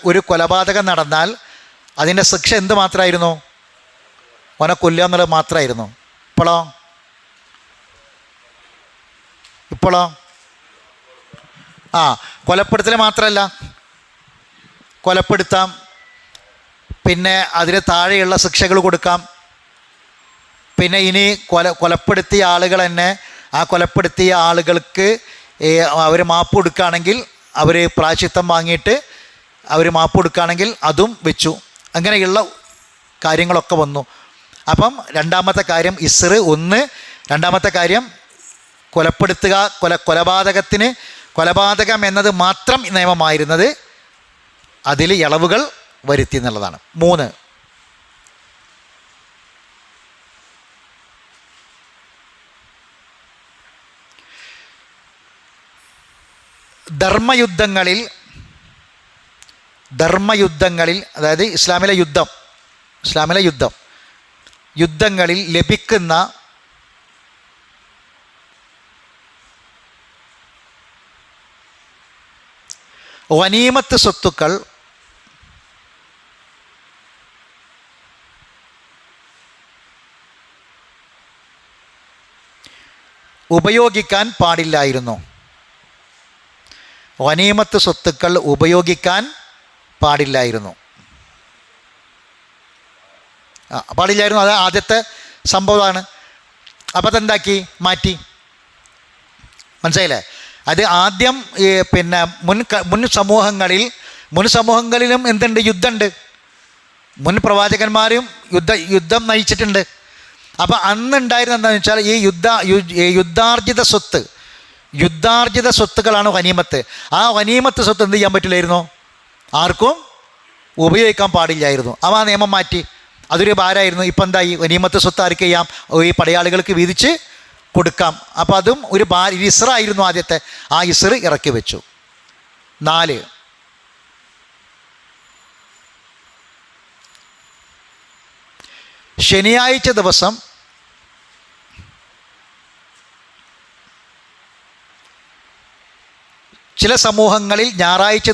ഒരു കൊലപാതകം നടന്നാൽ അതിൻ്റെ ശിക്ഷ എന്ത് മാത്രമായിരുന്നു? അവനെ കൊല്ലുക എന്നുള്ളത് മാത്രമായിരുന്നു. ഇപ്പോഴോ കൊലപ്പെടുത്തൽ മാത്രമല്ല, കൊലപ്പെടുത്താം, പിന്നെ അതിന് താഴെയുള്ള ശിക്ഷകൾ കൊടുക്കാം. പിന്നെ ഇനി കൊലപ്പെടുത്തിയ ആളുകൾ തന്നെ ആ കൊലപ്പെടുത്തിയ ആളുകൾക്ക് അവർ മാപ്പ് കൊടുക്കുകയാണെങ്കിൽ അവർ പ്രായശ്ചിത്തം വാങ്ങിയിട്ട് അവർ മാപ്പ് കൊടുക്കുകയാണെങ്കിൽ അതും വെച്ചു. അങ്ങനെയുള്ള കാര്യങ്ങളൊക്കെ വന്നു. അപ്പം രണ്ടാമത്തെ കാര്യം ഇസ്ർ ഒന്ന്. രണ്ടാമത്തെ കാര്യം കൊലപ്പെടുത്തുക, കൊലപാതകം എന്നത് മാത്രം നിയമമായിരുന്നത് അതിൽ ഇളവുകൾ വരുത്തി എന്നുള്ളതാണ്. 3, ധർമ്മയുദ്ധങ്ങളിൽ അതായത് ഇസ്ലാമിലെ യുദ്ധങ്ങളിൽ ലഭിക്കുന്ന ഗനീമത്ത് സ്വത്തുക്കൾ ഉപയോഗിക്കാൻ പാടില്ലായിരുന്നു. ഗനീമത്ത് സ്വത്തുക്കൾ ഉപയോഗിക്കാൻ പാടില്ലായിരുന്നു. അത് ആദ്യത്തെ സംഭവമാണ്. അപ്പോൾ അതെന്താക്കി മാറ്റി. മനസ്സിലായില്ലേ? അത് ആദ്യം പിന്നെ മുൻ സമൂഹങ്ങളിലും എന്തുണ്ട്? യുദ്ധമുണ്ട്. മുൻ പ്രവാചകന്മാരും യുദ്ധം നയിച്ചിട്ടുണ്ട്. അപ്പോൾ അന്നുണ്ടായിരുന്ന എന്താണെന്ന് വെച്ചാൽ ഈ യുദ്ധാർജിത സ്വത്തുക്കളാണ് ഗനീമത്ത്. ആ ഗനീമത്ത് സ്വത്ത് എന്ത് ചെയ്യാൻ പറ്റില്ലായിരുന്നു? ആർക്കും ഉപയോഗിക്കാൻ പാടില്ലായിരുന്നു. അപ്പോൾ ആ നിയമം മാറ്റി. അതൊരു ഭാരമായിരുന്നു. ഇപ്പം എന്തായി? ഗനീമത്ത് സ്വത്ത് ആർക്ക് ചെയ്യാം? ഈ പടയാളികൾക്ക് വീതിച്ച് കൊടുക്കാം. അപ്പോൾ അതും ഒരു ഇസ്രായിരുന്നു ആദ്യത്തെ. ആ ഇസ്ർ ഇറക്കി വെച്ചു. 4, ശനിയാഴ്ച ദിവസം ചില സമൂഹങ്ങളിൽ ഞായറാഴ്ച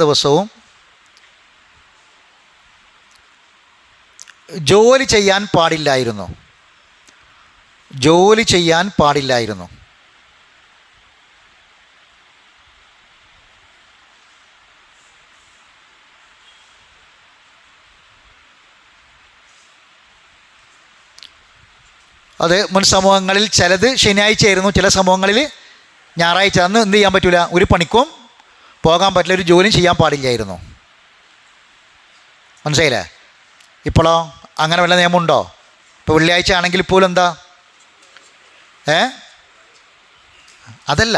ദിവസവും ജോലി ചെയ്യാൻ പാടില്ലായിരുന്നു. അത് മുൻ സമൂഹങ്ങളിൽ ചിലത് ശനിയാഴ്ചയായിരുന്നു, ചില സമൂഹങ്ങളിൽ ഞായറാഴ്ച. അന്ന് എന്ത് ചെയ്യാൻ പറ്റില്ല? ഒരു പണിക്കും പോകാൻ പറ്റില്ല, ഒരു ജോലിയും ചെയ്യാൻ പാടില്ലായിരുന്നു. മനസ്സിലായില്ലേ? ഇപ്പോഴോ അങ്ങനെ വല്ല നിയമമുണ്ടോ? ഇപ്പോൾ വെള്ളിയാഴ്ച ആണെങ്കിൽ പോലും എന്താ? അതല്ല,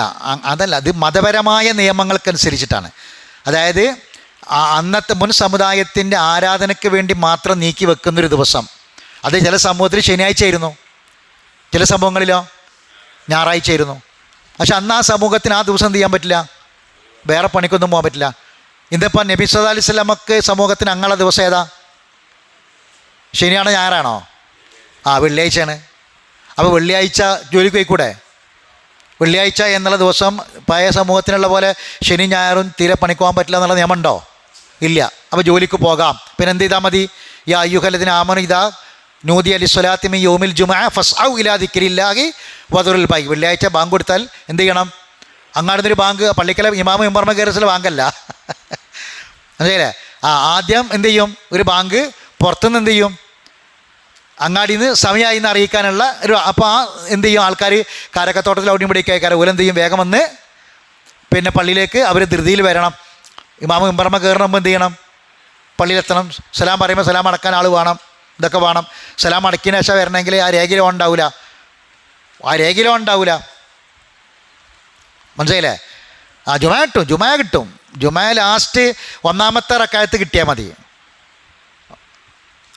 അത് മതപരമായ നിയമങ്ങൾക്കനുസരിച്ചിട്ടാണ്. അതായത് അന്നത്തെ മുൻ സമുദായത്തിൻ്റെ ആരാധനയ്ക്ക് വേണ്ടി മാത്രം നീക്കി വെക്കുന്നൊരു ദിവസം. അത് ചില സമൂഹത്തിൽ ശനിയാഴ്ചയായിരുന്നു, ചില സമൂഹങ്ങളിലോ ഞായറാഴ്ചയായിരുന്നു. പക്ഷെ അന്ന് ആ സമൂഹത്തിന് ആ ദിവസം എന്ത് ചെയ്യാൻ പറ്റില്ല? വേറെ പണിക്കൊന്നും പോകാൻ പറ്റില്ല. ഇന്നിപ്പോൾ നബി സല്ലല്ലാഹു അലൈഹി വസല്ലമക്ക് സമൂഹത്തിന് അങ്ങുള്ള ദിവസം ഏതാ? ശനിയാണോ ഞായറാണോ? വെള്ളിയാഴ്ചയാണ്. അപ്പോൾ വെള്ളിയാഴ്ച ജോലിക്ക് പോയിക്കൂടെ? വെള്ളിയാഴ്ച എന്നുള്ള ദിവസം പഴയ സമൂഹത്തിനുള്ള പോലെ ശനി ഞായറും തീരെ പണിക്ക് പോകാൻ പറ്റില്ല എന്നുള്ള നിയമമുണ്ടോ? ഇല്ല. അപ്പോൾ ജോലിക്ക് പോകാം. പിന്നെ എന്ത് ചെയ്താൽ മതി? യാ അയ്യുഹല്ലദീന ആമനൂ ഇദാ നൂദിയ ലിസ്സലാത്തി മിൻ യൗമിൽ ജുമുഅ ഫസ്ഔ ഇലാ ദിക്രില്ലാഹി വദറുൽ ബൈ. വെള്ളിയാഴ്ച ബാങ്ക് കൊടുത്താൽ എന്ത് ചെയ്യണം? അങ്ങാടുന്നൊരു ബാങ്ക്, പള്ളിക്കല ഇമാമും ഇമാമ കയറിയ ബാങ്കല്ല. മനസ്സിലായില്ലേ? ആദ്യം എന്ത് ചെയ്യും? ഒരു ബാങ്ക് പുറത്തുനിന്ന് എന്ത് ചെയ്യും? അങ്ങാടിയിൽ നിന്ന് സമയമായി എന്ന് അറിയിക്കാനുള്ള ഒരു. അപ്പോൾ എന്ത് ചെയ്യും? ആൾക്കാർ കാരക്കത്തോട്ടത്തിൽ അവിടെയും ഇവിടേക്ക് അയക്കാറ് ഓല എന്ത് ചെയ്യും? വേഗം വന്ന് പിന്നെ പള്ളിയിലേക്ക് അവർ ധൃതിയിൽ വരണം. ഇമാമും ഇമ്പറമ്മ കയറണമെങ്കിൽ എന്ത് ചെയ്യണം? പള്ളിയിലെത്തണം. സലാം പറയുമ്പോൾ സലാം അടക്കാൻ ആൾ വേണം. ഇതൊക്കെ വേണം. സലാം അടക്കിയതിന് ശേഷം വരണമെങ്കിൽ ആ രേഖയിലോ ഉണ്ടാവില്ല. മനസ്സിലായില്ലേ? ജുമാ കിട്ടും. ജുമാ ലാസ്റ്റ് ഒന്നാമത്തെ റക്അത്ത് കിട്ടിയാൽ മതി.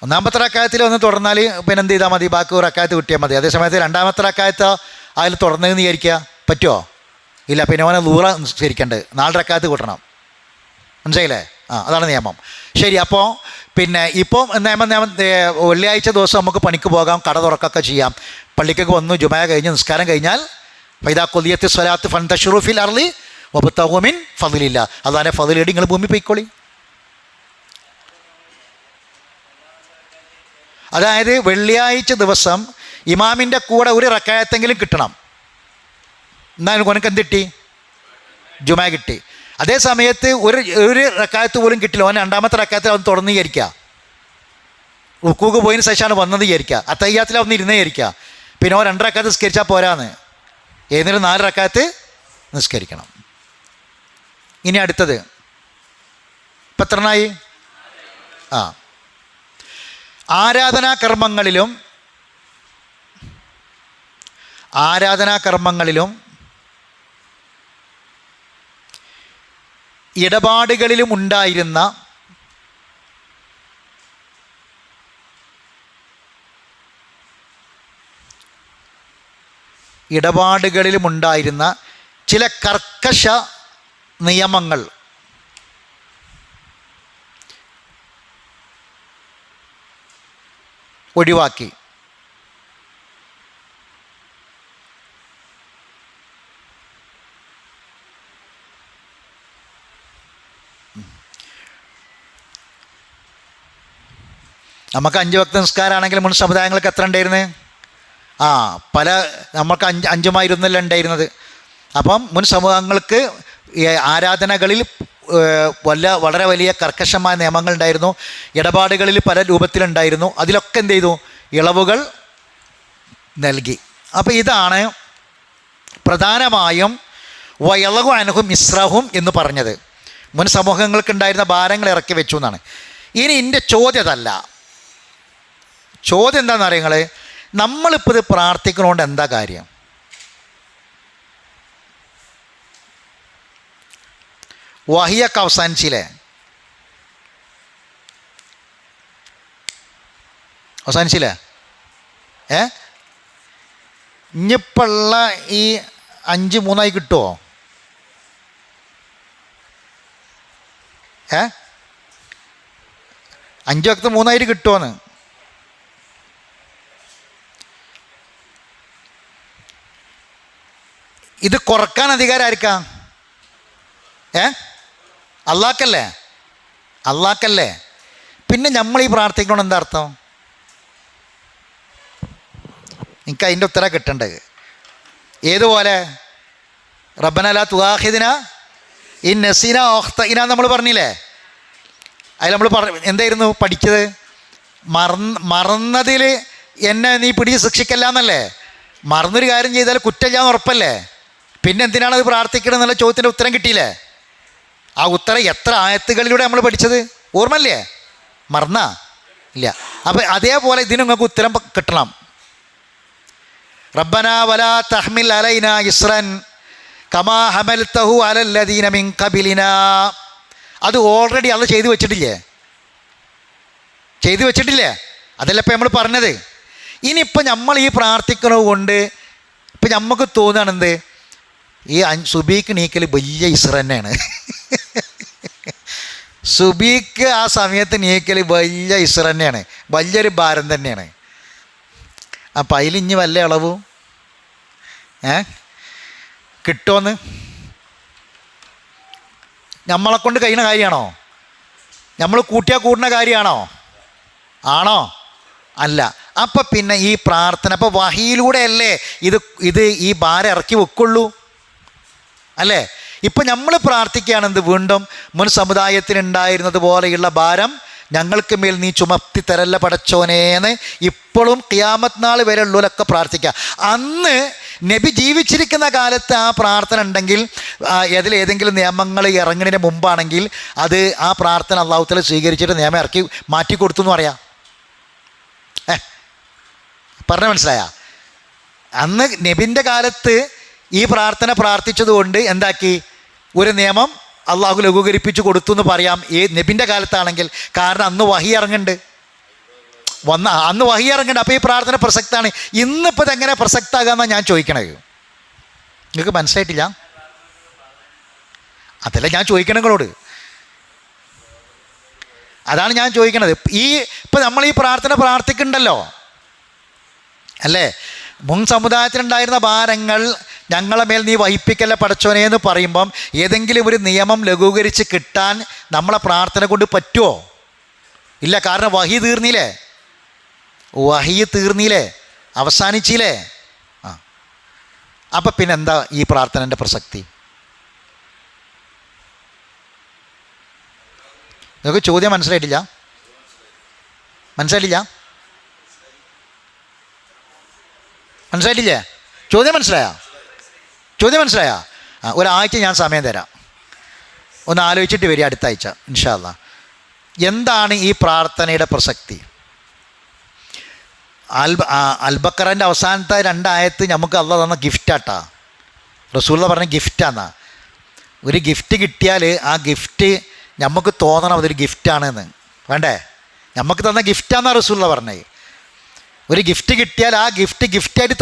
ഒന്നാമത്തെ റക്അത്തിൽ ഒന്ന് തുടർന്നാൽ പിന്നെ എന്ത് ചെയ്താൽ മതി? ബാക്കി റക്അത്ത് കിട്ടിയാൽ മതി. അതേസമയത്ത് രണ്ടാമത്തെ റക്അത്ത് അതിൽ തുടർന്നതെന്ന് വിചാരിക്കുക പറ്റുമോ? ഇല്ല. പിന്നെ അവനെ ലൂറ നിസ്കരിക്കണ്ട്, 4 റക്അത്ത് കൂട്ടണം. മനസ്സിലായില്ലേ? അതാണ് നിയമം. ശരി. അപ്പോൾ പിന്നെ ഇപ്പോൾ നിയമം വെള്ളിയാഴ്ച ദിവസം നമുക്ക് പണിക്ക് പോകാം, കട തുറക്കൊക്കെ ചെയ്യാം. പള്ളിക്കൊക്കെ വന്നു ജുമാ കഴിഞ്ഞ് നിസ്കാരം കഴിഞ്ഞാൽ ഫൈദാ ഖുദിയത്തി സ്വലാത്ത് ഫൻതശിറു ഫിൽ അർളി വബ്തഗൂ മിൻ ഫദ്ലില്ലാ. അതാണ് ഫദ്ലിടി, നിങ്ങൾ ഭൂമി പോയിക്കോളി. അതായത് വെള്ളിയാഴ്ച ദിവസം ഇമാമിൻ്റെ കൂടെ ഒരു റക്അത്തെങ്കിലും കിട്ടണം. എന്നാൽ ഉനക്ക് എന്ത് കിട്ടി? ജുമാ കിട്ടി. അതേ സമയത്ത് ഒരു റക്കായത്ത് പോലും കിട്ടില്ല. അവൻ രണ്ടാമത്തെ റക്കായത്തിൽ അവൻ തുറന്ന് വിചാരിക്കുക, റുക്കൂക്ക് പോയതിന് ശേഷമാണ് വന്നത് വിചാരിക്കുക, അത്തയ്യാത്തിൽ അവൻ ഇരുന്നേ വിചാരിക്കുക. പിന്നെ അവൻ 2 റക്കായത്ത് നിസ്കരിച്ചാൽ പോരാന്ന്, ഏതെങ്കിലും 4 റക്കായത്ത് നിസ്കരിക്കണം. ഇനി അടുത്തത് ഇപ്പം എത്രണ്ണായി? ആരാധനാകർമ്മങ്ങളിലും ഇടപാടുകളിലും ഉണ്ടായിരുന്ന ചില കർക്കശ നിയമങ്ങൾ ഒഴിവാക്കി. നമുക്ക് 5 വക്ത നിസ്കാരമാണെങ്കിൽ മുൻ സമുദായങ്ങൾക്ക് എത്ര ഉണ്ടായിരുന്നു? നമുക്ക് 5 ഉണ്ടായിരുന്നത്. അപ്പം മുൻ സമൂഹങ്ങൾക്ക് ആരാധനകളിൽ വളരെ വലിയ കർക്കശമായ നിയമങ്ങളുണ്ടായിരുന്നു, ഇടപാടുകളിൽ പല രൂപത്തിലുണ്ടായിരുന്നു. അതിലൊക്കെ എന്ത് ചെയ്തു? ഇളവുകൾ നൽകി. അപ്പോൾ ഇതാണ് പ്രധാനമായും വയളഹു അൻഹും ഇസ്രഹും എന്ന് പറഞ്ഞത്. മുൻ സമൂഹങ്ങൾക്കുണ്ടായിരുന്ന ഭാരങ്ങൾ ഇറക്കി വെച്ചു എന്നാണ്. ഇനി എൻ്റെ ചോദ്യം അതല്ല. ചോദ്യം എന്താണെന്ന് അറിയുങ്ങൾ, നമ്മളിപ്പോൾ ഇത് പ്രാർത്ഥിക്കുന്നതുകൊണ്ട് എന്താ കാര്യം? വഹിയൊക്കെ അവസാനിച്ചില്ലേ? അവസാനിച്ചില്ലേ? ഇനിയിപ്പുള്ള ഈ 5 3 കിട്ടുമോ? 5 വക്ത് 3 കിട്ടുമോന്ന്? ഇത് കുറക്കാൻ അധികാരം ആയിരിക്കാം? അള്ളാഹ്ക്കല്ലേ. പിന്നെ നമ്മൾ ഈ പ്രാർത്ഥിക്കണം എന്താ അർത്ഥം? എനിക്ക് അതിൻ്റെ ഉത്തരം കിട്ടേണ്ടത്. ഏതുപോലെ? റബ്ബന ലാ തുആഖിദ്നാ ഇൻ നസീനാ ഔ അഖ്തഅനാ നമ്മൾ പറഞ്ഞില്ലേ? അതിൽ നമ്മൾ എന്തായിരുന്നു പഠിച്ചത്? മറന്നതിൽ എന്നെ നീ പിടിച്ച് ശിക്ഷിക്കല്ല എന്നല്ലേ? മറന്നൊരു കാര്യം ചെയ്താൽ കുറ്റമില്ലാന്ന് ഉറപ്പല്ലേ? പിന്നെ എന്തിനാണ് അത് പ്രാർത്ഥിക്കണം എന്നുള്ള ചോദ്യത്തിൻ്റെ ഉത്തരം കിട്ടിയില്ലേ? ആ ഉത്തരം എത്ര ആയത്തുകളിലൂടെ നമ്മൾ പഠിച്ചത് ഓർമ്മല്ലേ? മറന്നാ ഇല്ല. അപ്പം അതേപോലെ ഇതിന് നിങ്ങൾക്ക് ഉത്തരം കിട്ടണം. റബ്ബനാ വലാ തഹ്മിൽ അലൈനാ ഇസ്റൻ കമാ ഹമൽതഹു അലല്ലദീന മിൻ ഖബലിനാ. അത് ഓൾറെഡി അത് ചെയ്തു വെച്ചിട്ടില്ലേ? അതല്ല ഇപ്പം നമ്മൾ പറഞ്ഞത്. ഇനിയിപ്പോൾ നമ്മൾ ഈ പ്രാർത്ഥിക്കുന്നത് കൊണ്ട് ഇപ്പം നമുക്ക് തോന്നുകയാണെന്ത്, ഈ സുബീക്ക് നീക്കൽ വലിയ ഇസ്ര തന്നെയാണ്. സുബീക്ക് ആ സമയത്ത് നീക്കൽ വലിയ ഇസ്ര തന്നെയാണ്, വലിയൊരു ഭാരം തന്നെയാണ്. അപ്പം അതിലിഞ്ഞ് വല്ല ഇളവും കിട്ടുമെന്ന് നമ്മളെ കൊണ്ട് കഴിയുന്ന കാര്യമാണോ? നമ്മൾ കൂട്ടിയാൽ കൂടുന്ന കാര്യമാണോ? ആണോ? അല്ല. അപ്പം പിന്നെ ഈ പ്രാർത്ഥന അപ്പോൾ വഹിയിലൂടെ അല്ലേ ഇത് ഈ ഭാരം ഇറക്കി വെക്കുള്ളൂ അല്ലേ? ഇപ്പം നമ്മൾ പ്രാർത്ഥിക്കുകയാണെന്ത്, വീണ്ടും മുൻ സമുദായത്തിനുണ്ടായിരുന്നത് പോലെയുള്ള ഭാരം ഞങ്ങൾക്ക് മേൽ നീ ചുമത്തി തരല്ല പടച്ചോനേന്ന് ഇപ്പോഴും ഖിയാമത്ത് നാൾ വരെ ഉള്ളവരൊക്കെ പ്രാർത്ഥിക്കുക. അന്ന് നബി ജീവിച്ചിരിക്കുന്ന കാലത്ത് ആ പ്രാർത്ഥന ഉണ്ടെങ്കിൽ, ഏതെങ്കിലും നിയമങ്ങൾ ഇറങ്ങുന്നതിന് മുമ്പാണെങ്കിൽ അത് ആ പ്രാർത്ഥന അള്ളാഹു തആല സ്വീകരിച്ചിട്ട് നിയമം ഇറക്കി മാറ്റി കൊടുത്തു എന്ന് പറയാം. പറഞ്ഞ മനസ്സിലായ? അന്ന് നബിൻ്റെ കാലത്ത് ഈ പ്രാർത്ഥന പ്രാർത്ഥിച്ചതുകൊണ്ട് എന്താക്കി, ഒരു നിയമം അള്ളാഹു ലഘൂകരിപ്പിച്ച് കൊടുത്തു എന്ന് പറയാം നബിൻ്റെ കാലത്താണെങ്കിൽ. കാരണം അന്ന് വഹി ഇറങ്ങുന്നുണ്ട്, അന്ന് വഹി ഇറങ്ങുന്നുണ്ട്. അപ്പോൾ ഈ പ്രാർത്ഥന പ്രസക്തമാണ്. ഇന്നിപ്പോൾ ഇതെങ്ങനെ പ്രസക്തമാകാമെന്നാണ് ഞാൻ ചോദിക്കണത്. നിങ്ങൾക്ക് മനസ്സിലായിട്ടില്ല? അതല്ല ഞാൻ ചോദിക്കണം നിങ്ങളോട്, അതാണ് ഞാൻ ചോദിക്കണത്. ഇപ്പം നമ്മൾ ഈ പ്രാർത്ഥന പ്രാർത്ഥിക്കുന്നുണ്ടല്ലോ അല്ലേ? മുൻ സമുദായത്തിനുണ്ടായിരുന്ന ഭാരങ്ങൾ ഞങ്ങളെ മേൽ നീ വഹിപ്പിക്കല്ല പടച്ചോനെ എന്ന് പറയുമ്പം ഏതെങ്കിലും ഒരു നിയമം ലഘൂകരിച്ച് കിട്ടാൻ നമ്മളെ പ്രാർത്ഥന കൊണ്ട് പറ്റുമോ? ഇല്ല. കാരണം വഹി തീർന്നില്ലേ, അവസാനിച്ചില്ലേ? അപ്പം പിന്നെന്താ ഈ പ്രാർത്ഥനൻ്റെ പ്രസക്തി? നിങ്ങൾക്ക് ചോദ്യം മനസ്സിലായിട്ടില്ല? മനസ്സിലായിട്ടില്ലേ? ചോദ്യം മനസ്സിലായോ? ഒരാഴ്ച ഞാൻ സമയം തരാം, ഒന്ന് ആലോചിച്ചിട്ട് വരിക അടുത്ത ആഴ്ച ഇൻഷാ അല്ലാഹ്. എന്താണ് ഈ പ്രാർത്ഥനയുടെ പ്രസക്തി? അൽബക്കറിൻ്റെ അവസാനത്തെ 2 ആയത്ത് നമുക്ക് അള്ളാഹ് തന്ന ഗിഫ്റ്റാട്ടാ. റസൂലുള്ള പറഞ്ഞ ഗിഫ്റ്റാന്നാ. ഒരു ഗിഫ്റ്റ് കിട്ടിയാൽ ആ ഗിഫ്റ്റ് നമുക്ക് തോന്നണം അതൊരു ഗിഫ്റ്റാണെന്ന്. വേണ്ടേ? നമുക്ക് തന്ന ഗിഫ്റ്റാന്നാണ് റസൂലുള്ള പറഞ്ഞത്. ഒരു ഗിഫ്റ്റ് കിട്ടിയാൽ ആ ഗിഫ്റ്റ് ഗിഫ്റ്റായിട്ട്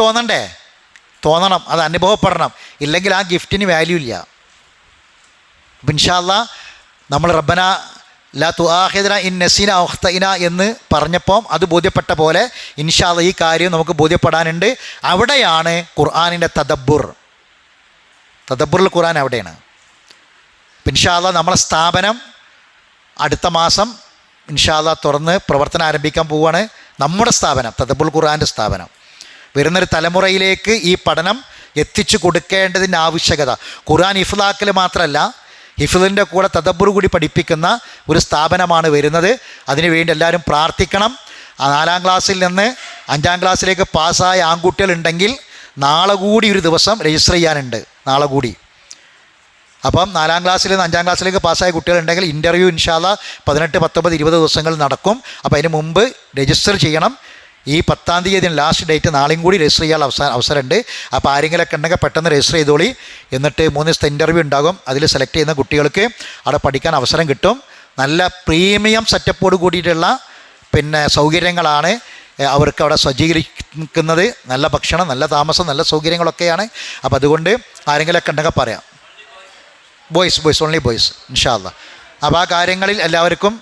തോന്നണം, അത് അനുഭവപ്പെടണം. ഇല്ലെങ്കിൽ ആ ഗിഫ്റ്റിന് വാല്യൂ ഇല്ല. അപ്പം ഇൻഷാ അല്ലാഹ് നമ്മൾ റബ്ബന ലാ തുആഖിദ്നാ ഇൻ നസീന ഔ അഖ്തഇനാ എന്ന് പറഞ്ഞപ്പോൾ അത് ബോധ്യപ്പെട്ട പോലെ ഇൻഷാ അല്ലാഹ് ഈ കാര്യം നമുക്ക് ബോധ്യപ്പെടാനുണ്ട്. അവിടെയാണ് ഖുർആനിൻ്റെ തദബ്ബുറുൽ ഖുർആൻ അവിടെയാണ്. ഇൻഷാ അല്ലാഹ് നമ്മളെ സ്ഥാപനം അടുത്ത മാസം ഇൻഷാ അല്ലാഹ് തുറന്ന് പ്രവർത്തനം ആരംഭിക്കാൻ പോവുകയാണ്. നമ്മുടെ സ്ഥാപനം തദബ്ബുറുൽ ഖുർആൻ്റെ സ്ഥാപനം വരുന്നൊരു തലമുറയിലേക്ക് ഈ പഠനം എത്തിച്ചു കൊടുക്കേണ്ടതിൻ്റെ ആവശ്യകത. ഖുർആൻ ഹിഫ്ളാക്കൽ മാത്രമല്ല, ഹിഫ്ളിൻ്റെ കൂടെ തദബ്ബുർ കൂടി പഠിപ്പിക്കുന്ന ഒരു സ്ഥാപനമാണ് വരുന്നത്. അതിനുവേണ്ടി എല്ലാവരും പ്രാർത്ഥിക്കണം. 4ാം ക്ലാസ്സിൽ നിന്ന് 5ാം ക്ലാസ്സിലേക്ക് പാസ്സായ ആൺകുട്ടികളുണ്ടെങ്കിൽ നാളെ കൂടി ഒരു ദിവസം രജിസ്റ്റർ ചെയ്യാനുണ്ട്. നാളെ കൂടി. അപ്പം 4ാം ക്ലാസ്സിൽ നിന്ന് 5ാം ക്ലാസ്സിലേക്ക് പാസ്സായ കുട്ടികളുണ്ടെങ്കിൽ ഇൻ്റർവ്യൂ ഇൻഷാ അല്ലാഹ് 18, 19, 20 ദിവസങ്ങൾ നടക്കും. അപ്പോൾ അതിന് മുമ്പ് രജിസ്റ്റർ ചെയ്യണം. ഈ 10-ാം തീയതി ലാസ്റ്റ് ഡേറ്റ്, നാളെയും കൂടി രജിസ്റ്റർ ചെയ്യാനുള്ള അവസരമുണ്ട്. അപ്പോൾ ആരെങ്കിലുമൊക്കെ ഉണ്ടെങ്കിൽ പെട്ടെന്ന് രജിസ്റ്റർ ചെയ്തോളി. എന്നിട്ട് 3 ദിവസത്തെ ഇൻ്റർവ്യൂ ഉണ്ടാകും. അതിൽ സെലക്ട് ചെയ്യുന്ന കുട്ടികൾക്ക് അവിടെ പഠിക്കാൻ അവസരം കിട്ടും. നല്ല പ്രീമിയം സെറ്റപ്പോട് കൂടിയിട്ടുള്ള സൗകര്യങ്ങളാണ് അവർക്ക് അവിടെ സജ്ജീകരിക്കുന്നത്. നല്ല ഭക്ഷണം, നല്ല താമസം, നല്ല സൗകര്യങ്ങളൊക്കെയാണ്. അപ്പോൾ അതുകൊണ്ട് ആരെങ്കിലുമൊക്കെ ഉണ്ടെങ്കിൽ പറയാം. ബോയ്സ് ഓൺലി ബോയ്സ് ഇൻഷാ അല്ലാഹ്. അപ്പോൾ ആ കാര്യങ്ങളിൽ എല്ലാവർക്കും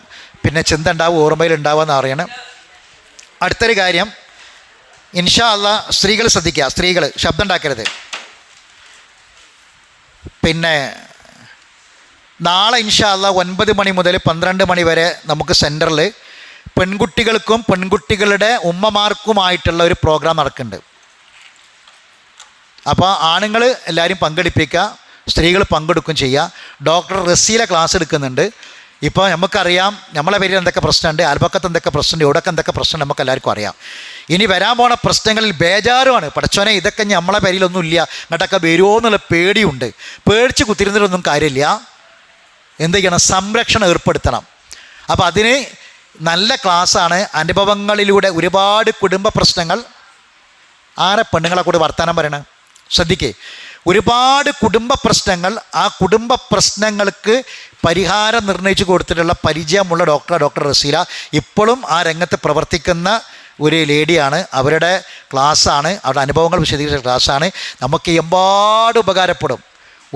ചിന്ത ഉണ്ടാവും, ഓർമ്മയിലുണ്ടാവുമെന്ന് അറിയണം. അടുത്തൊരു കാര്യം ഇൻഷാ അല്ലാഹ്, സ്ത്രീകൾ ശ്രദ്ധിക്കുക. സ്ത്രീകൾ ശബ്ദം ഉണ്ടാക്കരുത്. നാളെ ഇൻഷാ അല്ലാഹ് 9 മണി മുതൽ 12 മണി വരെ നമുക്ക് സെൻറ്ററിൽ പെൺകുട്ടികൾക്കും പെൺകുട്ടികളുടെ ഉമ്മമാർക്കുമായിട്ടുള്ള ഒരു പ്രോഗ്രാം നടക്കുന്നുണ്ട്. അപ്പോൾ ആണുങ്ങൾ എല്ലാവരും പങ്കെടുപ്പിക്കുക, സ്ത്രീകൾ പങ്കെടുക്കും ചെയ്യുക. ഡോക്ടർ റസീല ക്ലാസ് എടുക്കുന്നുണ്ട്. ഇപ്പോൾ നമുക്കറിയാം നമ്മളെ പേരിൽ എന്തൊക്കെ പ്രശ്നമുണ്ട്, അയൽപക്കത്ത് എന്തൊക്കെ പ്രശ്നമുണ്ട്, ഇവിടെയൊക്കെ എന്തൊക്കെ പ്രശ്നം നമുക്ക് എല്ലാവർക്കും അറിയാം. ഇനി വരാൻ പോണ പ്രശ്നങ്ങളിൽ ബേജാറുമാണ്. പടച്ചോനെ ഇതൊക്കെ നമ്മളെ പേരിലൊന്നും ഇല്ല, ഇങ്ങോട്ടൊക്കെ വരുമോ എന്നുള്ള പേടിയുണ്ട്. പേടിച്ച് കുത്തിരുന്നിട്ടൊന്നും കാര്യമില്ല. എന്ത് ചെയ്യണം? സംരക്ഷണം ഏർപ്പെടുത്തണം. അപ്പോൾ അതിന് നല്ല ക്ലാസ്സാണ്. അനുഭവങ്ങളിലൂടെ ഒരുപാട് കുടുംബ പ്രശ്നങ്ങൾ, ആരെ പെണ്ണുങ്ങളെ കൂടി വർത്താനം പറയണം, ശ്രദ്ധിക്കേ. ഒരുപാട് കുടുംബ പ്രശ്നങ്ങൾ, ആ കുടുംബ പ്രശ്നങ്ങൾക്ക് പരിഹാരം നിർണ്ണയിച്ചു കൊടുത്തിട്ടുള്ള പരിചയമുള്ള ഡോക്ടർ റസീല ഇപ്പോഴും ആ രംഗത്ത് പ്രവർത്തിക്കുന്ന ഒരു ലേഡിയാണ്. അവരുടെ ക്ലാസ്സാണ്, അവരുടെ അനുഭവങ്ങൾ വിശദീകരിച്ച ക്ലാസ്സാണ്. നമുക്ക് ഒരുപാട് ഉപകാരപ്പെടും,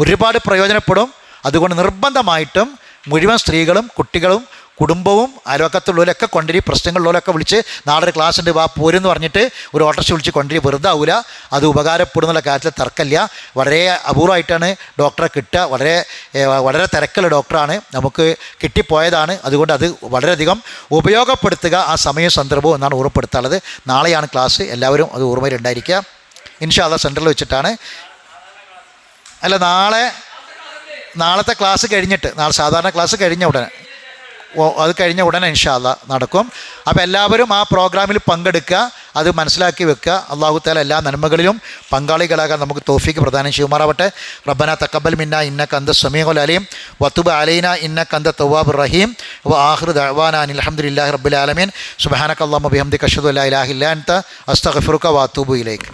ഒരുപാട് പ്രയോജനപ്പെടും. അതുകൊണ്ട് നിർബന്ധമായിട്ടും മുഴുവൻ സ്ത്രീകളും കുട്ടികളും കുടുംബവും അയൽവക്കത്തുള്ളവരൊക്കെ കൊണ്ടുവരി. പ്രശ്നങ്ങളുള്ളവരൊക്കെ വിളിച്ച് നാളെ ഒരു ക്ലാസ് ഉണ്ട് വാ പോരെന്ന് പറഞ്ഞിട്ട് ഒരു ഓട്ടോറിക്ഷ വിളിച്ച് കൊണ്ടുവരി. വെറുതെ ആവില്ല, അത് ഉപകാരപ്പെടുന്നുള്ള കാര്യത്തിൽ തർക്കമില്ല. വളരെ അപൂർവമായിട്ടാണ് ഡോക്ടറെ കിട്ടുക. വളരെ തിരക്കുള്ള ഡോക്ടറാണ്, നമുക്ക് കിട്ടിപ്പോയതാണ്. അതുകൊണ്ട് അത് വളരെയധികം ഉപയോഗപ്പെടുത്തുക ആ സമയവും സന്ദർഭവും എന്നാണ് ഓർമ്മപ്പെടുത്താനുള്ളത്. നാളെയാണ് ക്ലാസ്, എല്ലാവരും അത് ഓർമ്മയിലുണ്ടായിരിക്കുക. ഇൻഷാ അല്ലാഹ് സെൻറ്ററിൽ വെച്ചിട്ടാണ്. അല്ല, നാളത്തെ ക്ലാസ് കഴിഞ്ഞിട്ട്, നാളെ സാധാരണ ക്ലാസ് കഴിഞ്ഞ ഉടനെ, അത് കഴിഞ്ഞ ഉടനെ ഇൻഷാ അല്ലാഹ് നടക്കും. അപ്പോൾ എല്ലാവരും ആ പ്രോഗ്രാമിൽ പങ്കെടുക്കുക, അത് മനസ്സിലാക്കി വെക്കുക. അല്ലാഹു തആല എല്ലാ നന്മകളിലും പങ്കാളികളാകാൻ നമുക്ക് തൗഫീഖ് പ്രദാനം ചെയ്യുമാറാവട്ടെ. റബ്ബന തഖബ്ബൽ മിന്നാ ഇന്നക അന്ത സമീഉൽ അലീം വതുബ് അലൈനാ ഇന്നക അന്ത തവ്വാബുർ റഹീം വആഖിറു ദഅവാനാ അനിൽ ഹംദുലില്ലാഹി റബ്ബിൽ ആലമീൻ. സുബ്ഹാനക അല്ലാഹുമ്മ ബിഹംദിക അഷ്ഹദു അല്ലാ ഇലാഹ ഇല്ലാ അൻത അസ്തഗ്ഫിറുക വഅതൂബു ഇലൈക്.